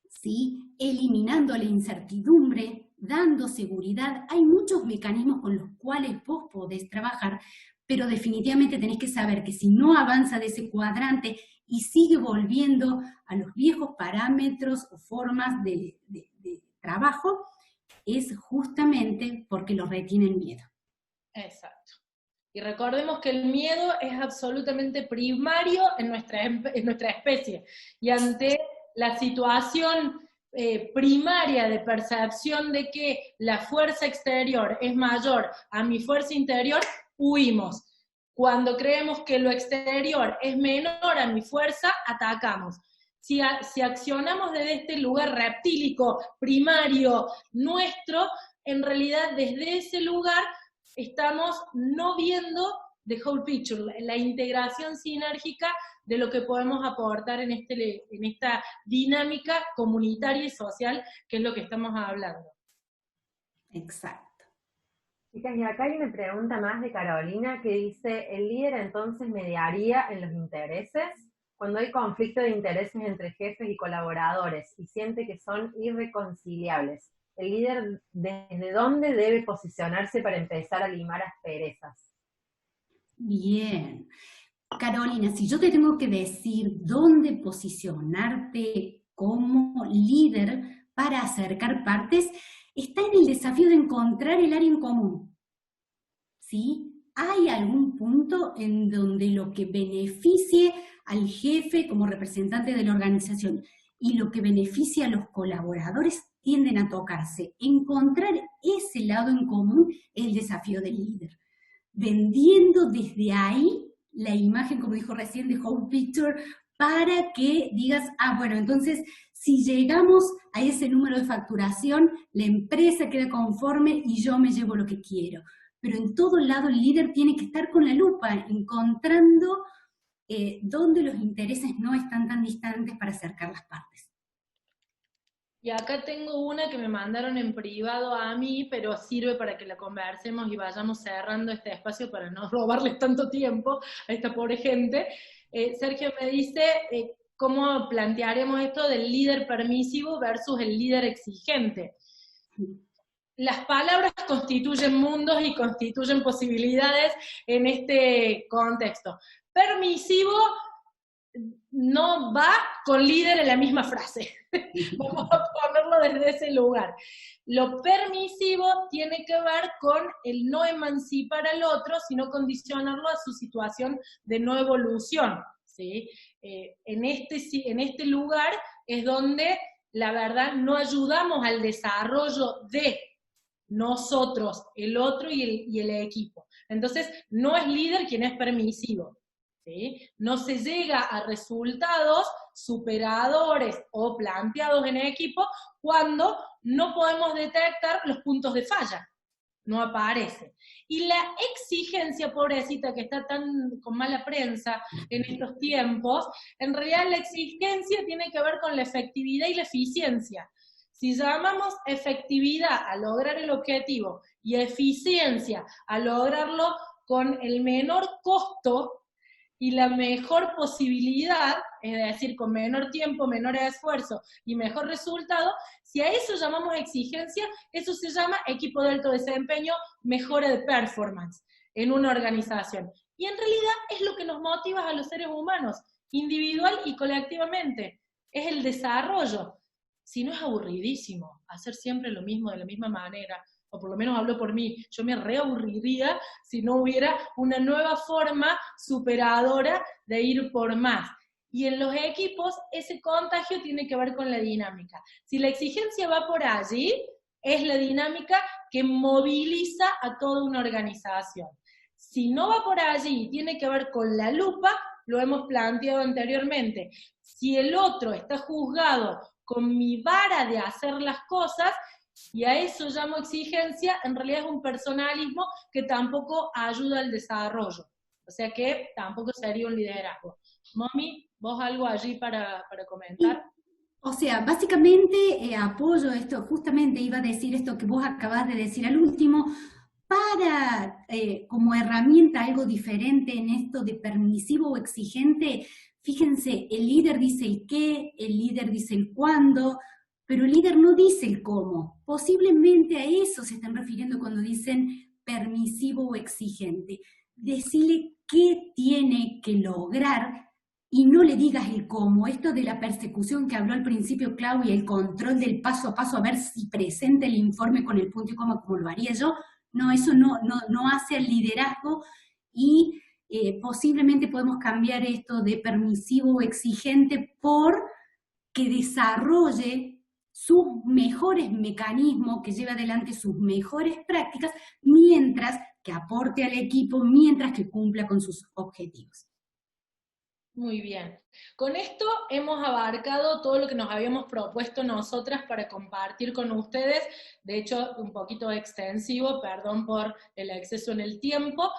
¿sí? Eliminando la incertidumbre, dando seguridad. Hay muchos mecanismos con los cuales vos podés trabajar, pero definitivamente tenés que saber que si no avanza de ese cuadrante y sigue volviendo a los viejos parámetros o formas de trabajo, es justamente porque lo retiene el miedo. Exacto. Y recordemos que el miedo es absolutamente primario en nuestra especie. Y ante la situación primaria de percepción de que la fuerza exterior es mayor a mi fuerza interior, huimos. Cuando creemos que lo exterior es menor a mi fuerza, atacamos. Si accionamos desde este lugar reptílico, primario, nuestro, en realidad desde ese lugar estamos no viendo the whole picture, la integración sinérgica de lo que podemos aportar en esta dinámica comunitaria y social, que es lo que estamos hablando. Exacto. Chicas, y acá hay una pregunta más de Carolina que dice, ¿el líder entonces mediaría en los intereses? Cuando hay conflicto de intereses entre jefes y colaboradores y siente que son irreconciliables, ¿el líder desde dónde debe posicionarse para empezar a limar asperezas? Bien. Carolina, si yo te tengo que decir dónde posicionarte como líder para acercar partes, está en el desafío de encontrar el área en común. ¿Sí? ¿Hay algún punto en donde lo que beneficie al jefe como representante de la organización y lo que beneficia a los colaboradores tienden a tocarse? Encontrar ese lado en común es el desafío del líder. Vendiendo desde ahí la imagen, como dijo recién, de whole picture, para que digas, bueno, entonces, si llegamos a ese número de facturación, la empresa queda conforme y yo me llevo lo que quiero. Pero en todo lado el líder tiene que estar con la lupa, encontrando dónde los intereses no están tan distantes para acercar las partes. Y acá tengo una que me mandaron en privado a mí, pero sirve para que la conversemos y vayamos cerrando este espacio para no robarles tanto tiempo a esta pobre gente. Sergio me dice, ¿cómo plantearemos esto del líder permisivo versus el líder exigente? Las palabras constituyen mundos y constituyen posibilidades en este contexto. Permisivo no va con líder en la misma frase. Vamos a ponerlo desde ese lugar. Lo permisivo tiene que ver con el no emancipar al otro, sino condicionarlo a su situación de no evolución, ¿sí? En este lugar es donde, la verdad, no ayudamos al desarrollo de nosotros, el otro y el equipo. Entonces, no es líder quien es permisivo. ¿Sí? No se llega a resultados superadores o planteados en equipo cuando no podemos detectar los puntos de falla. No aparece. Y la exigencia, pobrecita, que está tan con mala prensa en estos tiempos, en realidad la exigencia tiene que ver con la efectividad y la eficiencia. Si llamamos efectividad a lograr el objetivo y eficiencia a lograrlo con el menor costo y la mejor posibilidad, es decir, con menor tiempo, menor esfuerzo y mejor resultado, si a eso llamamos exigencia, eso se llama equipo de alto desempeño, mejora de performance en una organización. Y en realidad es lo que nos motiva a los seres humanos, individual y colectivamente, es el desarrollo. Si no es aburridísimo hacer siempre lo mismo de la misma manera, o por lo menos hablo por mí, yo me reaburriría si no hubiera una nueva forma superadora de ir por más. Y en los equipos, ese contagio tiene que ver con la dinámica. Si la exigencia va por allí, es la dinámica que moviliza a toda una organización. Si no va por allí y tiene que ver con la lupa, lo hemos planteado anteriormente. Si el otro está juzgado con mi vara de hacer las cosas, y a eso llamo exigencia, en realidad es un personalismo que tampoco ayuda al desarrollo. O O sea que tampoco sería un liderazgo. Momi, ¿vos algo allí para comentar? O sea, básicamente apoyo esto, justamente iba a decir esto que vos acabás de decir al último, para como herramienta algo diferente en esto de permisivo o exigente. Fíjense, el líder dice el qué, el líder dice el cuándo, pero el líder no dice el cómo. Posiblemente a eso se están refiriendo cuando dicen permisivo o exigente. Decirle qué tiene que lograr y no le digas el cómo. Esto de la persecución que habló al principio Claudia, el control del paso a paso, a ver si presenta el informe con el punto y coma como lo haría yo, no, eso no hace al liderazgo y posiblemente podemos cambiar esto de permisivo o exigente por que desarrolle sus mejores mecanismos, que lleve adelante sus mejores prácticas, mientras que aporte al equipo, mientras que cumpla con sus objetivos. Muy bien. Con esto hemos abarcado todo lo que nos habíamos propuesto nosotras para compartir con ustedes, de hecho un poquito extensivo, perdón por el exceso en el tiempo.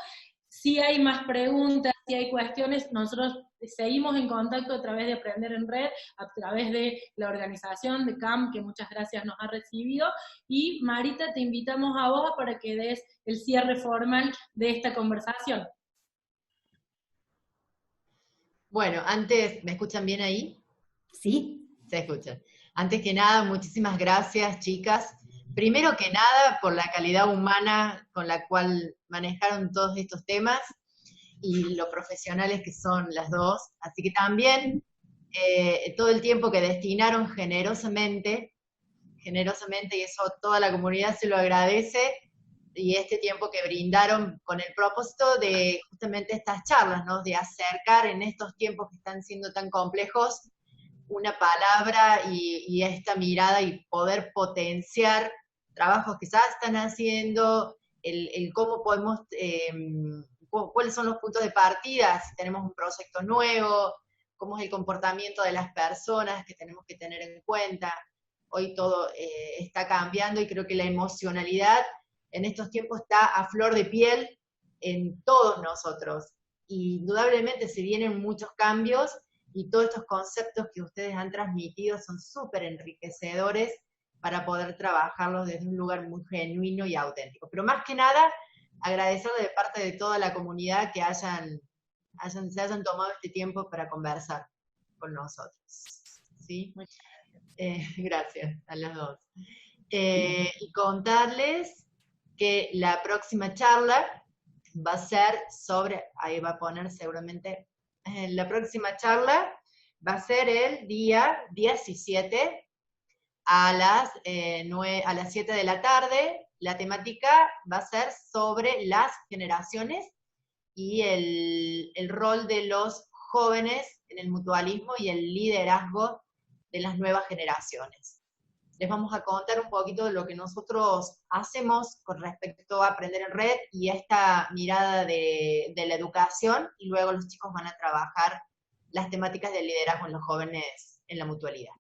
Si hay más preguntas, si hay cuestiones, nosotros seguimos en contacto a través de Aprender en Red, a través de la organización de CAM, que muchas gracias nos ha recibido, y Marita, te invitamos a vos para que des el cierre formal de esta conversación. Bueno, antes, ¿me escuchan bien ahí? Sí. Se escuchan. Antes que nada, muchísimas gracias, chicas. Primero que nada, por la calidad humana con la cual manejaron todos estos temas y lo profesionales que son las dos. Así que también todo el tiempo que destinaron generosamente, y eso toda la comunidad se lo agradece, y este tiempo que brindaron con el propósito de justamente estas charlas, ¿no? De acercar en estos tiempos que están siendo tan complejos una palabra y esta mirada y poder potenciar trabajos que ya están haciendo, el cómo podemos, cuáles son los puntos de partida, si tenemos un proyecto nuevo, cómo es el comportamiento de las personas que tenemos que tener en cuenta. Hoy todo está cambiando y creo que la emocionalidad en estos tiempos está a flor de piel en todos nosotros. Indudablemente se vienen muchos cambios y todos estos conceptos que ustedes han transmitido son súper enriquecedores para poder trabajarlos desde un lugar muy genuino y auténtico. Pero más que nada, agradecerle de parte de toda la comunidad que se hayan tomado este tiempo para conversar con nosotros. ¿Sí? Gracias a las dos. Y contarles que la próxima charla va a ser sobre, ahí va a poner seguramente, la próxima charla va a ser el día 17 a las 7 de la tarde. La temática va a ser sobre las generaciones y el rol de los jóvenes en el mutualismo y el liderazgo de las nuevas generaciones. Les vamos a contar un poquito de lo que nosotros hacemos con respecto a Aprender en Red y esta mirada de la educación, y luego los chicos van a trabajar las temáticas del liderazgo en los jóvenes en la mutualidad.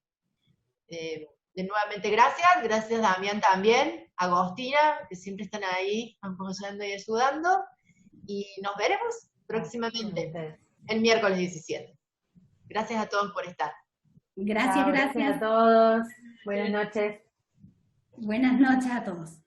De nuevamente gracias Damián también, Agostina, que siempre están ahí apoyando y ayudando, y nos veremos próximamente, el miércoles 17. Gracias a todos por estar. Gracias a todos. Buenas noches. Buenas noches a todos.